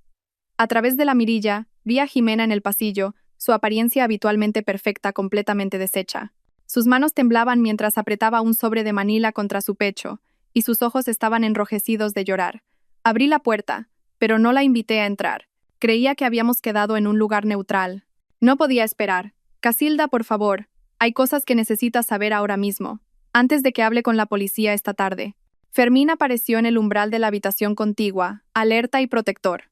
A través de la mirilla, vi a Jimena en el pasillo, su apariencia habitualmente perfecta completamente deshecha. Sus manos temblaban mientras apretaba un sobre de Manila contra su pecho, y sus ojos estaban enrojecidos de llorar. Abrí la puerta, pero no la invité a entrar. Creía que habíamos quedado en un lugar neutral. No podía esperar. Casilda, por favor, hay cosas que necesitas saber ahora mismo, antes de que hable con la policía esta tarde. Fermín apareció en el umbral de la habitación contigua, alerta y protector.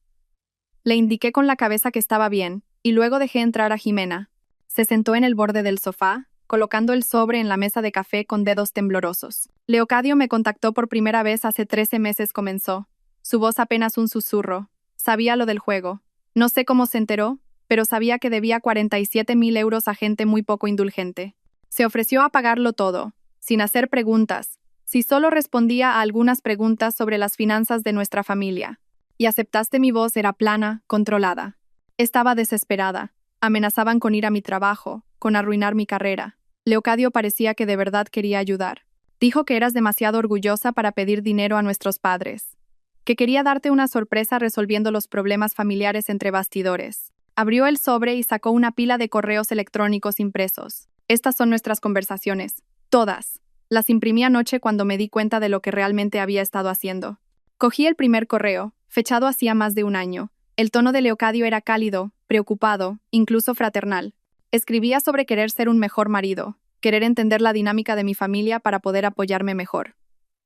Le indiqué con la cabeza que estaba bien, y luego dejé entrar a Jimena. Se sentó en el borde del sofá, colocando el sobre en la mesa de café con dedos temblorosos. Leocadio me contactó por primera vez hace 13 meses, comenzó. Su voz apenas un susurro. Sabía lo del juego. No sé cómo se enteró, pero sabía que debía 47.000 euros a gente muy poco indulgente. Se ofreció a pagarlo todo, sin hacer preguntas, si solo respondía a algunas preguntas sobre las finanzas de nuestra familia. Y aceptaste. Mi voz era plana, controlada. Estaba desesperada. Amenazaban con ir a mi trabajo, con arruinar mi carrera. Leocadio parecía que de verdad quería ayudar. Dijo que eras demasiado orgullosa para pedir dinero a nuestros padres. Que quería darte una sorpresa resolviendo los problemas familiares entre bastidores. Abrió el sobre y sacó una pila de correos electrónicos impresos. Estas son nuestras conversaciones. Todas. Las imprimí anoche cuando me di cuenta de lo que realmente había estado haciendo. Cogí el primer correo, fechado hacía más de un año. El tono de Leocadio era cálido, preocupado, incluso fraternal. Escribía sobre querer ser un mejor marido, querer entender la dinámica de mi familia para poder apoyarme mejor.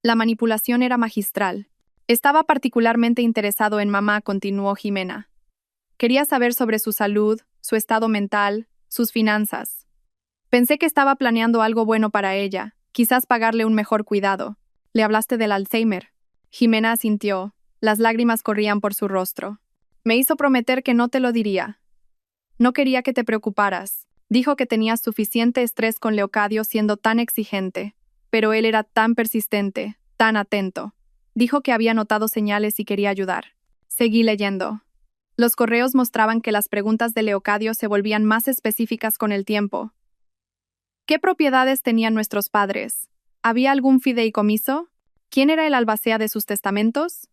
La manipulación era magistral. Estaba particularmente interesado en mamá, continuó Jimena. Quería saber sobre su salud, su estado mental, sus finanzas. Pensé que estaba planeando algo bueno para ella, quizás pagarle un mejor cuidado. ¿Le hablaste del Alzheimer? Jimena asintió. Las lágrimas corrían por su rostro. Me hizo prometer que no te lo diría. No quería que te preocuparas. Dijo que tenías suficiente estrés con Leocadio siendo tan exigente, pero él era tan persistente, tan atento. Dijo que había notado señales y quería ayudar. Seguí leyendo. Los correos mostraban que las preguntas de Leocadio se volvían más específicas con el tiempo. ¿Qué propiedades tenían nuestros padres? ¿Había algún fideicomiso? ¿Quién era el albacea de sus testamentos?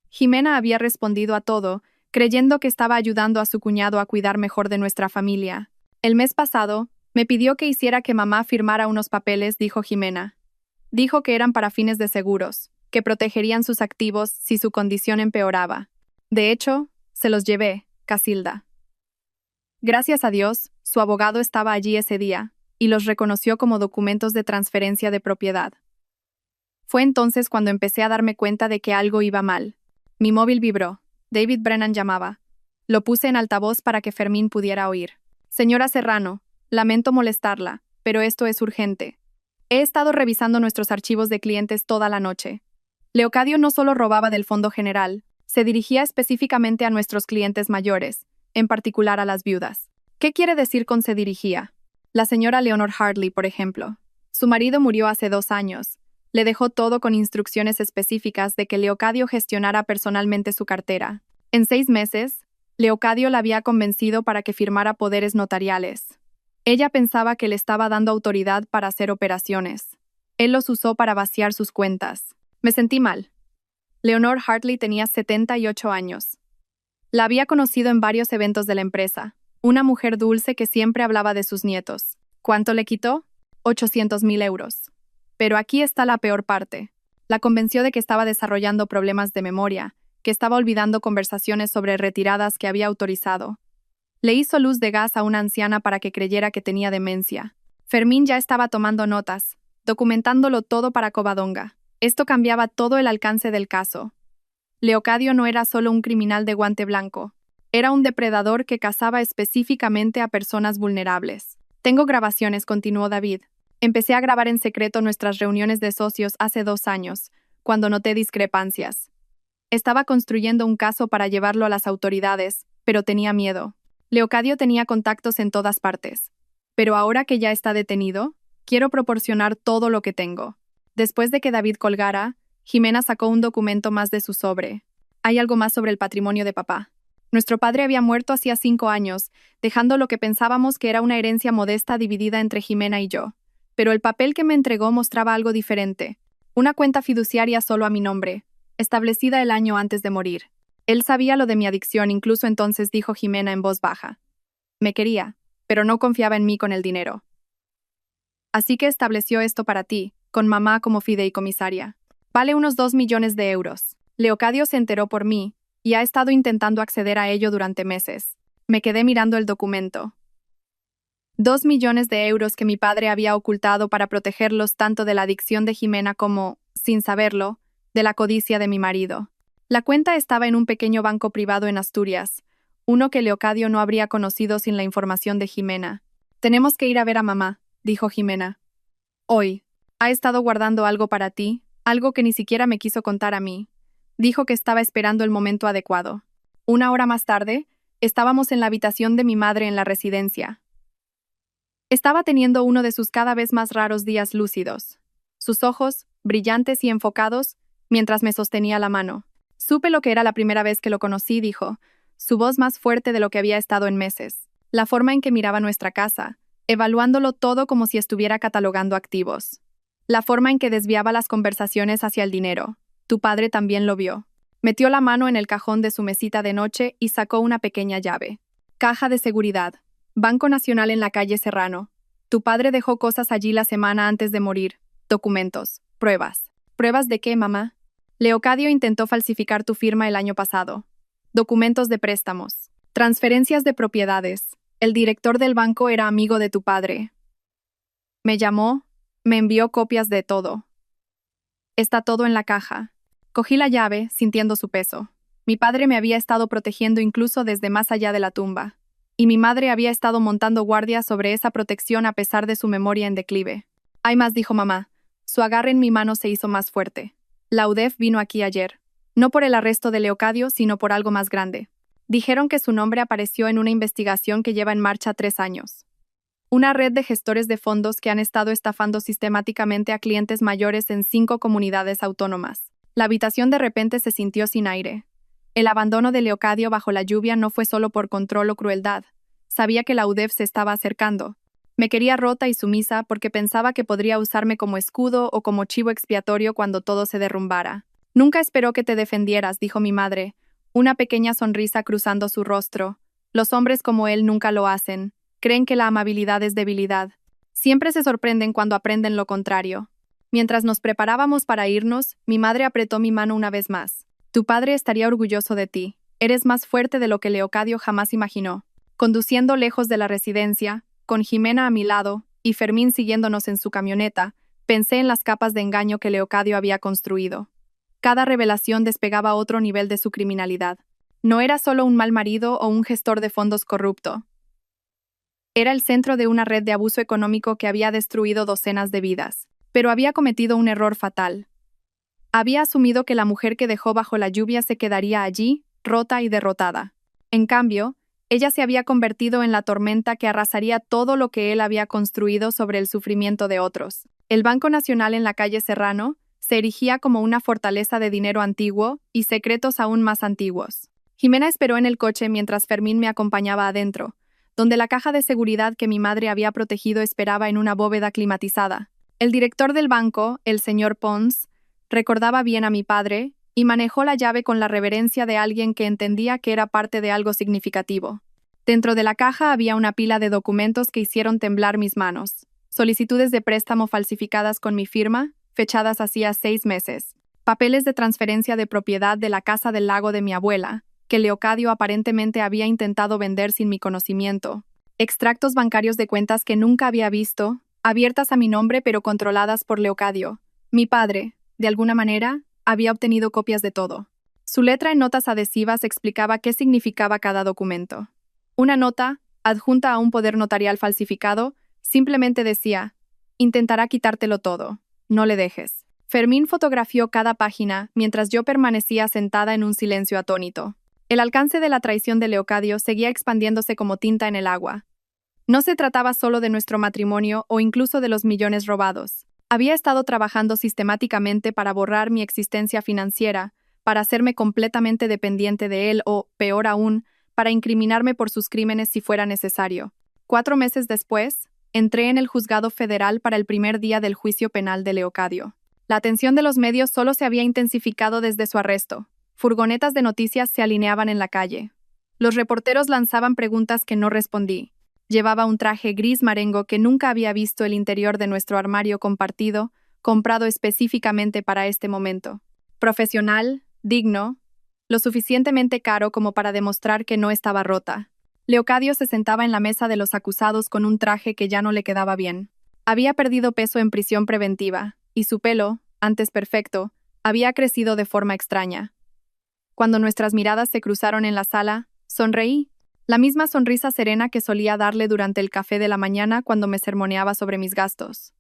Jimena había respondido a todo, creyendo que estaba ayudando a su cuñado a cuidar mejor de nuestra familia. El mes pasado, me pidió que hiciera que mamá firmara unos papeles, dijo Jimena. Dijo que eran para fines de seguros, que protegerían sus activos si su condición empeoraba. De hecho, se los llevé, Casilda. Gracias a Dios, su abogado estaba allí ese día, y los reconoció como documentos de transferencia de propiedad. Fue entonces cuando empecé a darme cuenta de que algo iba mal. Mi móvil vibró. David Brennan llamaba. Lo puse en altavoz para que Fermín pudiera oír. Señora Serrano, lamento molestarla, pero esto es urgente. He estado revisando nuestros archivos de clientes toda la noche. Leocadio no solo robaba del fondo general, se dirigía específicamente a nuestros clientes mayores, en particular a las viudas. ¿Qué quiere decir con se dirigía? La señora Leonor Hartley, por ejemplo. Su marido murió hace 2 años. Le dejó todo con instrucciones específicas de que Leocadio gestionara personalmente su cartera. En 6 meses, Leocadio la había convencido para que firmara poderes notariales. Ella pensaba que le estaba dando autoridad para hacer operaciones. Él los usó para vaciar sus cuentas. Me sentí mal. Leonor Hartley tenía 78 años. La había conocido en varios eventos de la empresa. Una mujer dulce que siempre hablaba de sus nietos. ¿Cuánto le quitó? 800.000 euros. Pero aquí está la peor parte. La convenció de que estaba desarrollando problemas de memoria, que estaba olvidando conversaciones sobre retiradas que había autorizado. Le hizo luz de gas a una anciana para que creyera que tenía demencia. Fermín ya estaba tomando notas, documentándolo todo para Covadonga. Esto cambiaba todo el alcance del caso. Leocadio no era solo un criminal de guante blanco. Era un depredador que cazaba específicamente a personas vulnerables. Tengo grabaciones, continuó David. Empecé a grabar en secreto nuestras reuniones de socios hace 2 años, cuando noté discrepancias. Estaba construyendo un caso para llevarlo a las autoridades, pero tenía miedo. Leocadio tenía contactos en todas partes. Pero ahora que ya está detenido, quiero proporcionar todo lo que tengo. Después de que David colgara, Jimena sacó un documento más de su sobre. Hay algo más sobre el patrimonio de papá. Nuestro padre había muerto hacía 5 años, dejando lo que pensábamos que era una herencia modesta dividida entre Jimena y yo. Pero el papel que me entregó mostraba algo diferente. Una cuenta fiduciaria solo a mi nombre, establecida el año antes de morir. Él sabía lo de mi adicción, incluso entonces dijo Jimena en voz baja. Me quería, pero no confiaba en mí con el dinero. Así que estableció esto para ti, con mamá como fideicomisaria. Vale unos 2 millones de euros. Leocadio se enteró por mí, y ha estado intentando acceder a ello durante meses. Me quedé mirando el documento. 2 millones de euros que mi padre había ocultado para protegerlos tanto de la adicción de Jimena como, sin saberlo, de la codicia de mi marido. La cuenta estaba en un pequeño banco privado en Asturias, uno que Leocadio no habría conocido sin la información de Jimena. Tenemos que ir a ver a mamá, dijo Jimena. Hoy. Ha estado guardando algo para ti, algo que ni siquiera me quiso contar a mí. Dijo que estaba esperando el momento adecuado. 1 hora más tarde, estábamos en la habitación de mi madre en la residencia. Estaba teniendo uno de sus cada vez más raros días lúcidos. Sus ojos, brillantes y enfocados, mientras me sostenía la mano. Supe lo que era la primera vez que lo conocí, dijo, su voz más fuerte de lo que había estado en meses. La forma en que miraba nuestra casa, evaluándolo todo como si estuviera catalogando activos. La forma en que desviaba las conversaciones hacia el dinero. Tu padre también lo vio. Metió la mano en el cajón de su mesita de noche y sacó una pequeña llave. Caja de seguridad. Banco Nacional en la calle Serrano. Tu padre dejó cosas allí la semana antes de morir. Documentos. Pruebas. ¿Pruebas de qué, mamá? Leocadio intentó falsificar tu firma el año pasado. Documentos de préstamos. Transferencias de propiedades. El director del banco era amigo de tu padre. Me llamó, me envió copias de todo. Está todo en la caja. Cogí la llave, sintiendo su peso. Mi padre me había estado protegiendo incluso desde más allá de la tumba. Y mi madre había estado montando guardia sobre esa protección a pesar de su memoria en declive. Hay más, dijo mamá. Su agarre en mi mano se hizo más fuerte. La UDEF vino aquí ayer. No por el arresto de Leocadio, sino por algo más grande. Dijeron que su nombre apareció en una investigación que lleva en marcha 3 años. Una red de gestores de fondos que han estado estafando sistemáticamente a clientes mayores en 5 comunidades autónomas. La habitación de repente se sintió sin aire. El abandono de Leocadio bajo la lluvia no fue solo por control o crueldad. Sabía que la UDEF se estaba acercando. Me quería rota y sumisa porque pensaba que podría usarme como escudo o como chivo expiatorio cuando todo se derrumbara. Nunca esperó que te defendieras, dijo mi madre, una pequeña sonrisa cruzando su rostro. Los hombres como él nunca lo hacen. Creen que la amabilidad es debilidad. Siempre se sorprenden cuando aprenden lo contrario. Mientras nos preparábamos para irnos, mi madre apretó mi mano una vez más. Tu padre estaría orgulloso de ti. Eres más fuerte de lo que Leocadio jamás imaginó. Conduciendo lejos de la residencia, con Jimena a mi lado y Fermín siguiéndonos en su camioneta, pensé en las capas de engaño que Leocadio había construido. Cada revelación despegaba otro nivel de su criminalidad. No era solo un mal marido o un gestor de fondos corrupto. Era el centro de una red de abuso económico que había destruido docenas de vidas. Pero había cometido un error fatal. Había asumido que la mujer que dejó bajo la lluvia se quedaría allí, rota y derrotada. En cambio, ella se había convertido en la tormenta que arrasaría todo lo que él había construido sobre el sufrimiento de otros. El Banco Nacional en la calle Serrano se erigía como una fortaleza de dinero antiguo y secretos aún más antiguos. Jimena esperó en el coche mientras Fermín me acompañaba adentro, donde la caja de seguridad que mi madre había protegido esperaba en una bóveda climatizada. El director del banco, el señor Pons, recordaba bien a mi padre y manejó la llave con la reverencia de alguien que entendía que era parte de algo significativo. Dentro de la caja había una pila de documentos que hicieron temblar mis manos. Solicitudes de préstamo falsificadas con mi firma, fechadas hacía 6 meses. Papeles de transferencia de propiedad de la casa del lago de mi abuela, que Leocadio aparentemente había intentado vender sin mi conocimiento. Extractos bancarios de cuentas que nunca había visto, abiertas a mi nombre pero controladas por Leocadio. Mi padre, de alguna manera, había obtenido copias de todo. Su letra en notas adhesivas explicaba qué significaba cada documento. Una nota, adjunta a un poder notarial falsificado, simplemente decía: intentará quitártelo todo, no le dejes. Fermín fotografió cada página mientras yo permanecía sentada en un silencio atónito. El alcance de la traición de Leocadio seguía expandiéndose como tinta en el agua. No se trataba solo de nuestro matrimonio o incluso de los millones robados. Había estado trabajando sistemáticamente para borrar mi existencia financiera, para hacerme completamente dependiente de él o, peor aún, para incriminarme por sus crímenes si fuera necesario. 4 meses después, entré en el juzgado federal para el primer día del juicio penal de Leocadio. La atención de los medios solo se había intensificado desde su arresto. Furgonetas de noticias se alineaban en la calle. Los reporteros lanzaban preguntas que no respondí. Llevaba un traje gris marengo que nunca había visto el interior de nuestro armario compartido, comprado específicamente para este momento. Profesional, digno, lo suficientemente caro como para demostrar que no estaba rota. Leocadio se sentaba en la mesa de los acusados con un traje que ya no le quedaba bien. Había perdido peso en prisión preventiva, y su pelo, antes perfecto, había crecido de forma extraña. Cuando nuestras miradas se cruzaron en la sala, sonreí. La misma sonrisa serena que solía darle durante el café de la mañana cuando me sermoneaba sobre mis gastos.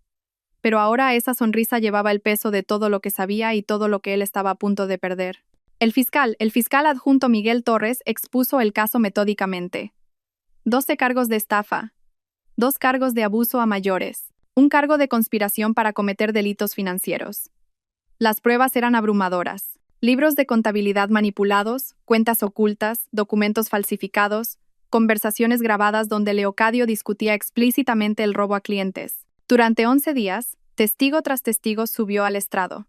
Pero ahora esa sonrisa llevaba el peso de todo lo que sabía y todo lo que él estaba a punto de perder. El fiscal adjunto Miguel Torres expuso el caso metódicamente. 12 cargos de estafa, 2 cargos de abuso a mayores, 1 cargo de conspiración para cometer delitos financieros. Las pruebas eran abrumadoras. Libros de contabilidad manipulados, cuentas ocultas, documentos falsificados, conversaciones grabadas donde Leocadio discutía explícitamente el robo a clientes. Durante 11 días, testigo tras testigo subió al estrado.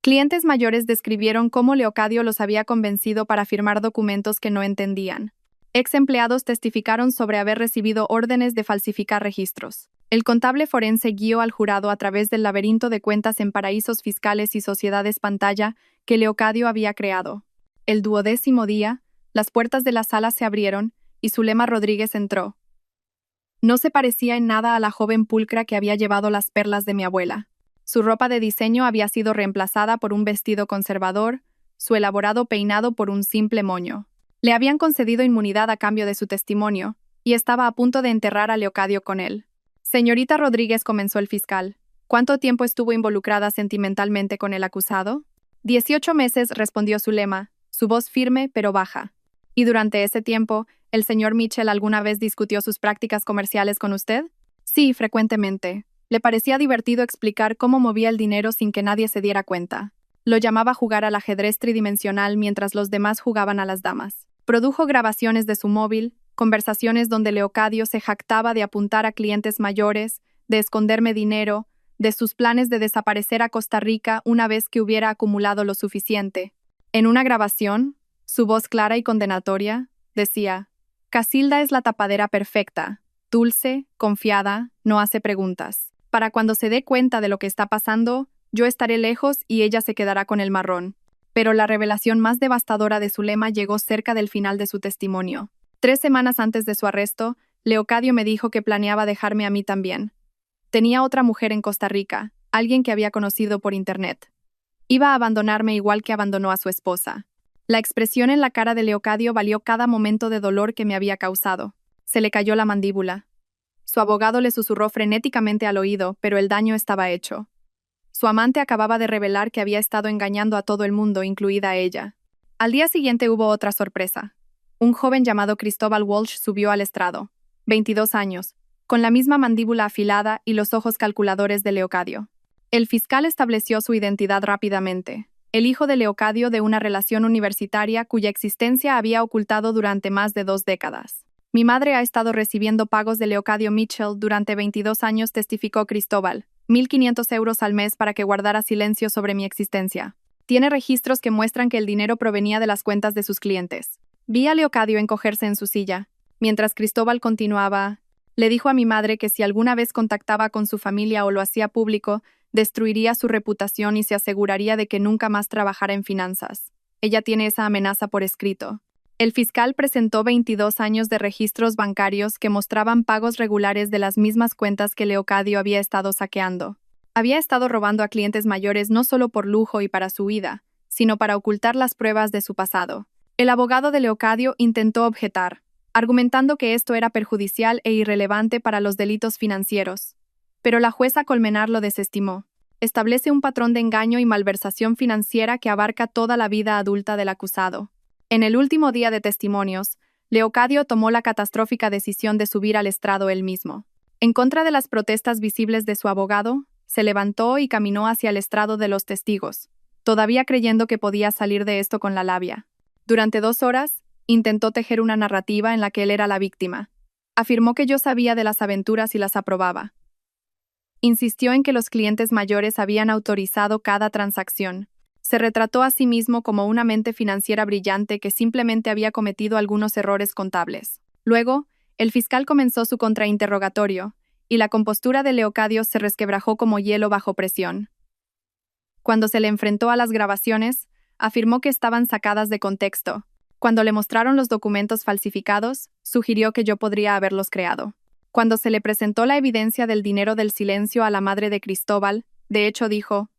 Clientes mayores describieron cómo Leocadio los había convencido para firmar documentos que no entendían. Ex empleados testificaron sobre haber recibido órdenes de falsificar registros. El contable forense guió al jurado a través del laberinto de cuentas en paraísos fiscales y sociedades pantalla que Leocadio había creado. El 12º día, las puertas de la sala se abrieron y Zulema Rodríguez entró. No se parecía en nada a la joven pulcra que había llevado las perlas de mi abuela. Su ropa de diseño había sido reemplazada por un vestido conservador, su elaborado peinado por un simple moño. Le habían concedido inmunidad a cambio de su testimonio, y estaba a punto de enterrar a Leocadio con él. Señorita Rodríguez, comenzó el fiscal, ¿cuánto tiempo estuvo involucrada sentimentalmente con el acusado? 18 meses, respondió Zulema, su voz firme pero baja. ¿Y durante ese tiempo, el señor Mitchell alguna vez discutió sus prácticas comerciales con usted? Sí, frecuentemente. Le parecía divertido explicar cómo movía el dinero sin que nadie se diera cuenta. Lo llamaba jugar al ajedrez tridimensional mientras los demás jugaban a las damas. Produjo grabaciones de su móvil, conversaciones donde Leocadio se jactaba de apuntar a clientes mayores, de esconderme dinero, de sus planes de desaparecer a Costa Rica una vez que hubiera acumulado lo suficiente. En una grabación, su voz clara y condenatoria, decía: Casilda es la tapadera perfecta, dulce, confiada, no hace preguntas. Para cuando se dé cuenta de lo que está pasando, yo estaré lejos y ella se quedará con el marrón. Pero la revelación más devastadora de Zulema llegó cerca del final de su testimonio. 3 semanas antes de su arresto, Leocadio me dijo que planeaba dejarme a mí también. Tenía otra mujer en Costa Rica, alguien que había conocido por internet. Iba a abandonarme igual que abandonó a su esposa. La expresión en la cara de Leocadio valió cada momento de dolor que me había causado. Se le cayó la mandíbula. Su abogado le susurró frenéticamente al oído, pero el daño estaba hecho. Su amante acababa de revelar que había estado engañando a todo el mundo, incluida a ella. Al día siguiente hubo otra sorpresa. Un joven llamado Cristóbal Walsh subió al estrado, 22 años, con la misma mandíbula afilada y los ojos calculadores de Leocadio. El fiscal estableció su identidad rápidamente. El hijo de Leocadio de una relación universitaria cuya existencia había ocultado durante más de 2 décadas. Mi madre ha estado recibiendo pagos de Leocadio Mitchell durante 22 años, testificó Cristóbal. 1.500 euros al mes para que guardara silencio sobre mi existencia. Tiene registros que muestran que el dinero provenía de las cuentas de sus clientes. Vi a Leocadio encogerse en su silla. Mientras Cristóbal continuaba, le dijo a mi madre que si alguna vez contactaba con su familia o lo hacía público, destruiría su reputación y se aseguraría de que nunca más trabajara en finanzas. Ella tiene esa amenaza por escrito. El fiscal presentó 22 años de registros bancarios que mostraban pagos regulares de las mismas cuentas que Leocadio había estado saqueando. Había estado robando a clientes mayores no solo por lujo y para su huida, sino para ocultar las pruebas de su pasado. El abogado de Leocadio intentó objetar, argumentando que esto era perjudicial e irrelevante para los delitos financieros. Pero la jueza Colmenar lo desestimó. Establece un patrón de engaño y malversación financiera que abarca toda la vida adulta del acusado. En el último día de testimonios, Leocadio tomó la catastrófica decisión de subir al estrado él mismo. En contra de las protestas visibles de su abogado, se levantó y caminó hacia el estrado de los testigos, todavía creyendo que podía salir de esto con la labia. Durante 2 horas, Intentó tejer una narrativa en la que él era la víctima. Afirmó que yo sabía de las aventuras y las aprobaba. Insistió en que los clientes mayores habían autorizado cada transacción. Se retrató a sí mismo como una mente financiera brillante que simplemente había cometido algunos errores contables. Luego, el fiscal comenzó su contrainterrogatorio, y la compostura de Leocadio se resquebrajó como hielo bajo presión. Cuando se le enfrentó a las grabaciones, afirmó que estaban sacadas de contexto. Cuando le mostraron los documentos falsificados, sugirió que yo podría haberlos creado. Cuando se le presentó la evidencia del dinero del silencio a la madre de Cristóbal, de hecho dijo,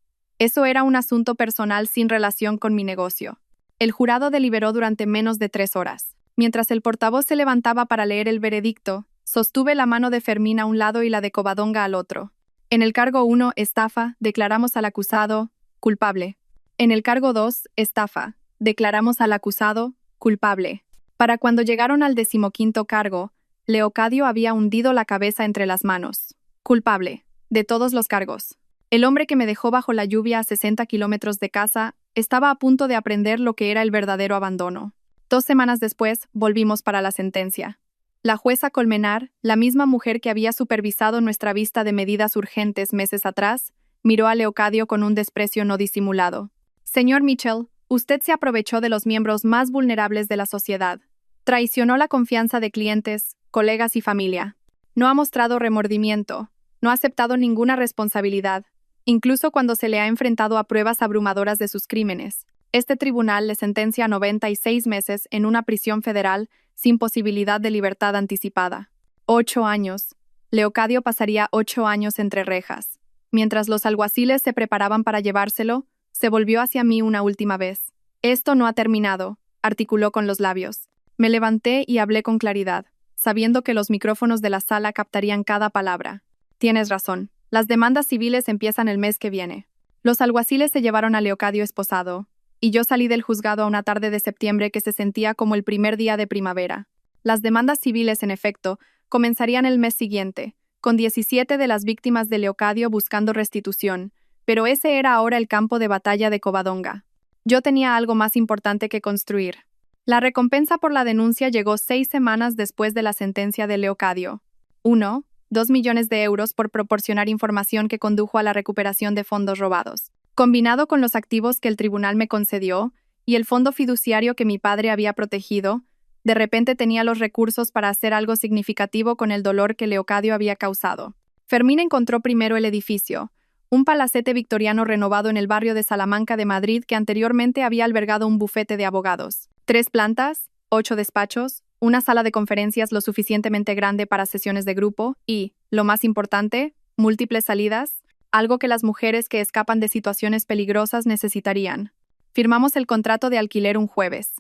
eso era un asunto personal sin relación con mi negocio. El jurado deliberó durante menos de 3 horas. Mientras el portavoz se levantaba para leer el veredicto, sostuve la mano de Fermín a un lado y la de Covadonga al otro. En el cargo 1, estafa, declaramos al acusado culpable. En el cargo 2, estafa, declaramos al acusado culpable. Para cuando llegaron al 15º cargo, Leocadio había hundido la cabeza entre las manos. Culpable, de todos los cargos. El hombre que me dejó bajo la lluvia a 60 kilómetros de casa estaba a punto de aprender lo que era el verdadero abandono. 2 semanas después, volvimos para la sentencia. La jueza Colmenar, la misma mujer que había supervisado nuestra vista de medidas urgentes meses atrás, miró a Leocadio con un desprecio no disimulado. Señor Mitchell, usted se aprovechó de los miembros más vulnerables de la sociedad. Traicionó la confianza de clientes, colegas y familia. No ha mostrado remordimiento, no ha aceptado ninguna responsabilidad, incluso cuando se le ha enfrentado a pruebas abrumadoras de sus crímenes. Este tribunal le sentencia a 96 meses en una prisión federal sin posibilidad de libertad anticipada. 8 años. Leocadio pasaría 8 años entre rejas. Mientras los alguaciles se preparaban para llevárselo, se volvió hacia mí una última vez. Esto no ha terminado, articuló con los labios. Me levanté y hablé con claridad, sabiendo que los micrófonos de la sala captarían cada palabra. Tienes razón. Las demandas civiles empiezan el mes que viene. Los alguaciles se llevaron a Leocadio esposado, y yo salí del juzgado a una tarde de septiembre que se sentía como el primer día de primavera. Las demandas civiles, en efecto, comenzarían el mes siguiente, con 17 de las víctimas de Leocadio buscando restitución, pero ese era ahora el campo de batalla de Covadonga. Yo tenía algo más importante que construir. La recompensa por la denuncia llegó 6 semanas después de la sentencia de Leocadio. 1. 2 millones de euros por proporcionar información que condujo a la recuperación de fondos robados. Combinado con los activos que el tribunal me concedió y el fondo fiduciario que mi padre había protegido, de repente tenía los recursos para hacer algo significativo con el dolor que Leocadio había causado. Fermín encontró primero el edificio, un palacete victoriano renovado en el barrio de Salamanca de Madrid que anteriormente había albergado un bufete de abogados. 3 plantas, 8 despachos, una sala de conferencias lo suficientemente grande para sesiones de grupo y, lo más importante, múltiples salidas, algo que las mujeres que escapan de situaciones peligrosas necesitarían. Firmamos el contrato de alquiler un jueves.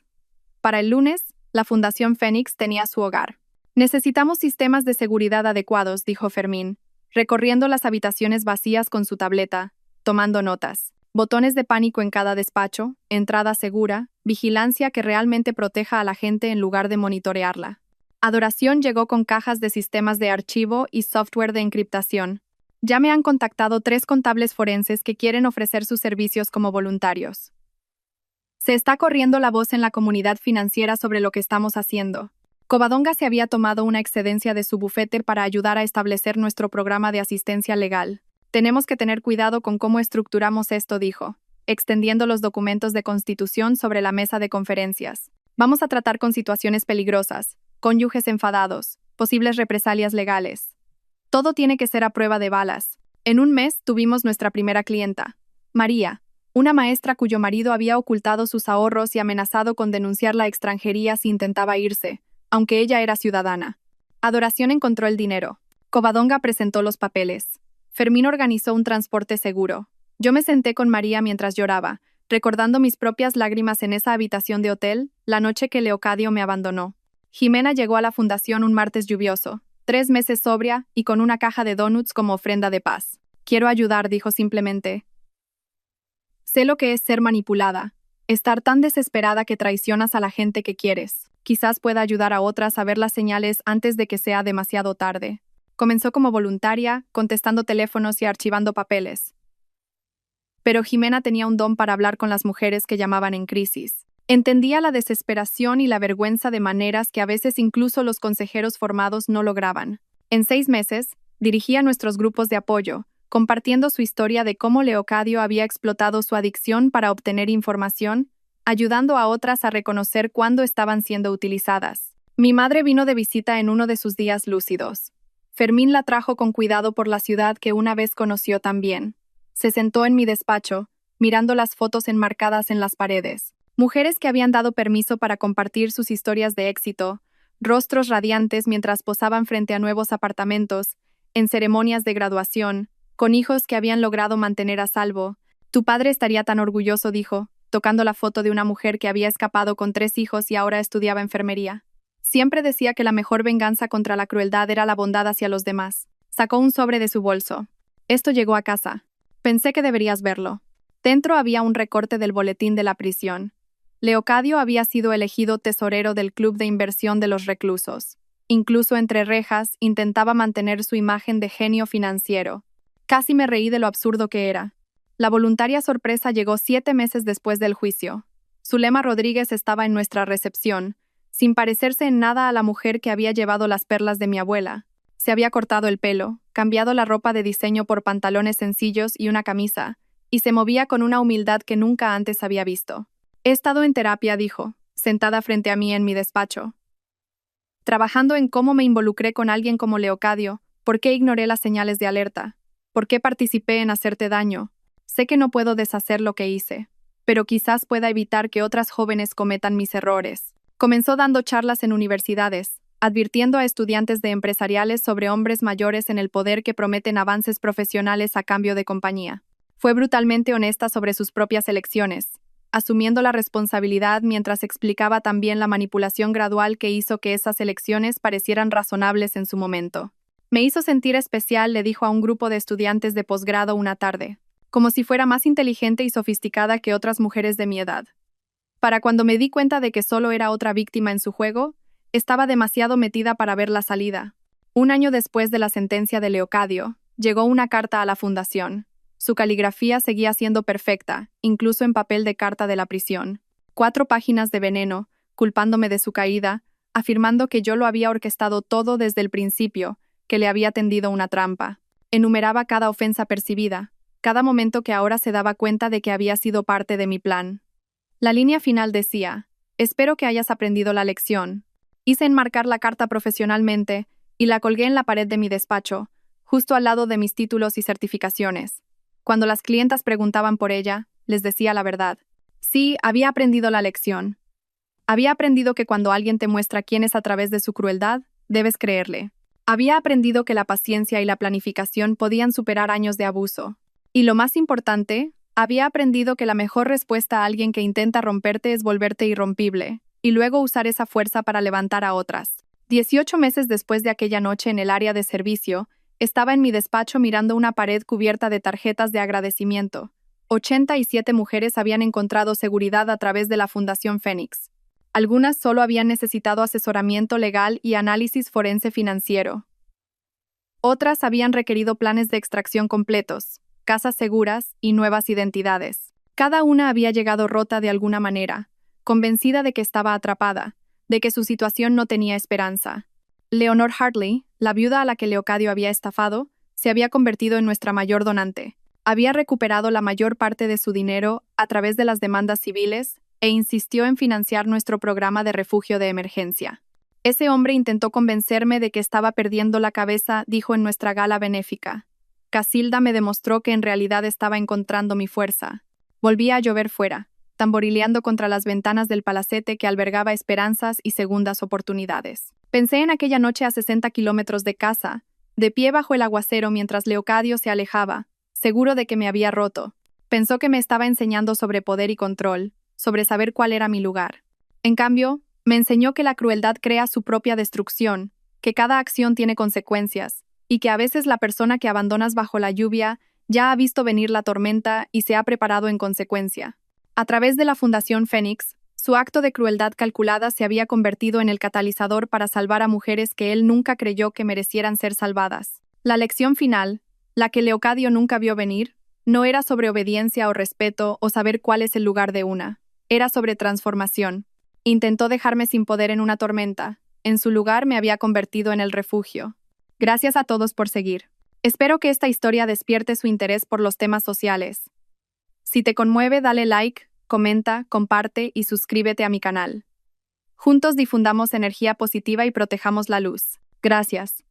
Para el lunes, la Fundación Fénix tenía su hogar. Necesitamos sistemas de seguridad adecuados, dijo Fermín, recorriendo las habitaciones vacías con su tableta, tomando notas. Botones de pánico en cada despacho, entrada segura, vigilancia que realmente proteja a la gente en lugar de monitorearla. Adoración llegó con cajas de sistemas de archivo y software de encriptación. Ya me han contactado 3 contables forenses que quieren ofrecer sus servicios como voluntarios. Se está corriendo la voz en la comunidad financiera sobre lo que estamos haciendo. Covadonga se había tomado una excedencia de su bufete para ayudar a establecer nuestro programa de asistencia legal. Tenemos que tener cuidado con cómo estructuramos esto, dijo, extendiendo los documentos de constitución sobre la mesa de conferencias. Vamos a tratar con situaciones peligrosas, cónyuges enfadados, posibles represalias legales. Todo tiene que ser a prueba de balas. En un mes tuvimos nuestra primera clienta, María, una maestra cuyo marido había ocultado sus ahorros y amenazado con denunciar la extranjería si intentaba irse, aunque ella era ciudadana. Adoración encontró el dinero. Covadonga presentó los papeles. Fermín organizó un transporte seguro. Yo me senté con María mientras lloraba, recordando mis propias lágrimas en esa habitación de hotel, la noche que Leocadio me abandonó. Jimena llegó a la fundación un martes lluvioso, 3 meses sobria y con una caja de donuts como ofrenda de paz. Quiero ayudar, dijo simplemente. Sé lo que es ser manipulada, estar tan desesperada que traicionas a la gente que quieres. Quizás pueda ayudar a otras a ver las señales antes de que sea demasiado tarde. Comenzó como voluntaria, contestando teléfonos y archivando papeles. Pero Jimena tenía un don para hablar con las mujeres que llamaban en crisis. Entendía la desesperación y la vergüenza de maneras que a veces incluso los consejeros formados no lograban. En 6 meses, dirigía nuestros grupos de apoyo, compartiendo su historia de cómo Leocadio había explotado su adicción para obtener información, ayudando a otras a reconocer cuándo estaban siendo utilizadas. Mi madre vino de visita en uno de sus días lúcidos. Fermín la trajo con cuidado por la ciudad que una vez conoció también. Se sentó en mi despacho, mirando las fotos enmarcadas en las paredes. Mujeres que habían dado permiso para compartir sus historias de éxito, rostros radiantes mientras posaban frente a nuevos apartamentos, en ceremonias de graduación, con hijos que habían logrado mantener a salvo. Tu padre estaría tan orgulloso, dijo, tocando la foto de una mujer que había escapado con 3 hijos y ahora estudiaba enfermería. Siempre decía que la mejor venganza contra la crueldad era la bondad hacia los demás. Sacó un sobre de su bolso. Esto llegó a casa. Pensé que deberías verlo. Dentro había un recorte del boletín de la prisión. Leocadio había sido elegido tesorero del Club de Inversión de los Reclusos. Incluso entre rejas, intentaba mantener su imagen de genio financiero. Casi me reí de lo absurdo que era. La voluntaria sorpresa llegó 7 meses después del juicio. Zulema Rodríguez estaba en nuestra recepción, sin parecerse en nada a la mujer que había llevado las perlas de mi abuela. Se había cortado el pelo, cambiado la ropa de diseño por pantalones sencillos y una camisa, y se movía con una humildad que nunca antes había visto. He estado en terapia, dijo, sentada frente a mí en mi despacho. Trabajando en cómo me involucré con alguien como Leocadio, por qué ignoré las señales de alerta, por qué participé en hacerte daño. Sé que no puedo deshacer lo que hice, pero quizás pueda evitar que otras jóvenes cometan mis errores. Comenzó dando charlas en universidades, advirtiendo a estudiantes de empresariales sobre hombres mayores en el poder que prometen avances profesionales a cambio de compañía. Fue brutalmente honesta sobre sus propias elecciones, asumiendo la responsabilidad mientras explicaba también la manipulación gradual que hizo que esas elecciones parecieran razonables en su momento. Me hizo sentir especial, le dijo a un grupo de estudiantes de posgrado una tarde, como si fuera más inteligente y sofisticada que otras mujeres de mi edad. Para cuando me di cuenta de que solo era otra víctima en su juego, estaba demasiado metida para ver la salida. 1 año después de la sentencia de Leocadio, llegó una carta a la fundación. Su caligrafía seguía siendo perfecta, incluso en papel de carta de la prisión. 4 páginas de veneno, culpándome de su caída, afirmando que yo lo había orquestado todo desde el principio, que le había tendido una trampa. Enumeraba cada ofensa percibida, cada momento que ahora se daba cuenta de que había sido parte de mi plan. La línea final decía, espero que hayas aprendido la lección. Hice enmarcar la carta profesionalmente y la colgué en la pared de mi despacho, justo al lado de mis títulos y certificaciones. Cuando las clientas preguntaban por ella, les decía la verdad. Sí, había aprendido la lección. Había aprendido que cuando alguien te muestra quién es a través de su crueldad, debes creerle. Había aprendido que la paciencia y la planificación podían superar años de abuso. Y lo más importante, había aprendido que la mejor respuesta a alguien que intenta romperte es volverte irrompible, y luego usar esa fuerza para levantar a otras. 18 meses después de aquella noche en el área de servicio, estaba en mi despacho mirando una pared cubierta de tarjetas de agradecimiento. 87 mujeres habían encontrado seguridad a través de la Fundación Fénix. Algunas solo habían necesitado asesoramiento legal y análisis forense financiero. Otras habían requerido planes de extracción completos, casas seguras y nuevas identidades. Cada una había llegado rota de alguna manera, convencida de que estaba atrapada, de que su situación no tenía esperanza. Leonor Hartley, la viuda a la que Leocadio había estafado, se había convertido en nuestra mayor donante. Había recuperado la mayor parte de su dinero a través de las demandas civiles e insistió en financiar nuestro programa de refugio de emergencia. Ese hombre intentó convencerme de que estaba perdiendo la cabeza, dijo en nuestra gala benéfica. Casilda me demostró que en realidad estaba encontrando mi fuerza. Volvía a llover fuera, tamborileando contra las ventanas del palacete que albergaba esperanzas y segundas oportunidades. Pensé en aquella noche a 60 kilómetros de casa, de pie bajo el aguacero mientras Leocadio se alejaba, seguro de que me había roto. Pensó que me estaba enseñando sobre poder y control, sobre saber cuál era mi lugar. En cambio, me enseñó que la crueldad crea su propia destrucción, que cada acción tiene consecuencias, y que a veces la persona que abandonas bajo la lluvia ya ha visto venir la tormenta y se ha preparado en consecuencia. A través de la Fundación Fénix, su acto de crueldad calculada se había convertido en el catalizador para salvar a mujeres que él nunca creyó que merecieran ser salvadas. La lección final, la que Leocadio nunca vio venir, no era sobre obediencia o respeto o saber cuál es el lugar de una. Era sobre transformación. Intentó dejarme sin poder en una tormenta. En su lugar me había convertido en el refugio. Gracias a todos por seguir. Espero que esta historia despierte su interés por los temas sociales. Si te conmueve, dale like, comenta, comparte y suscríbete a mi canal. Juntos difundamos energía positiva y protejamos la luz. Gracias.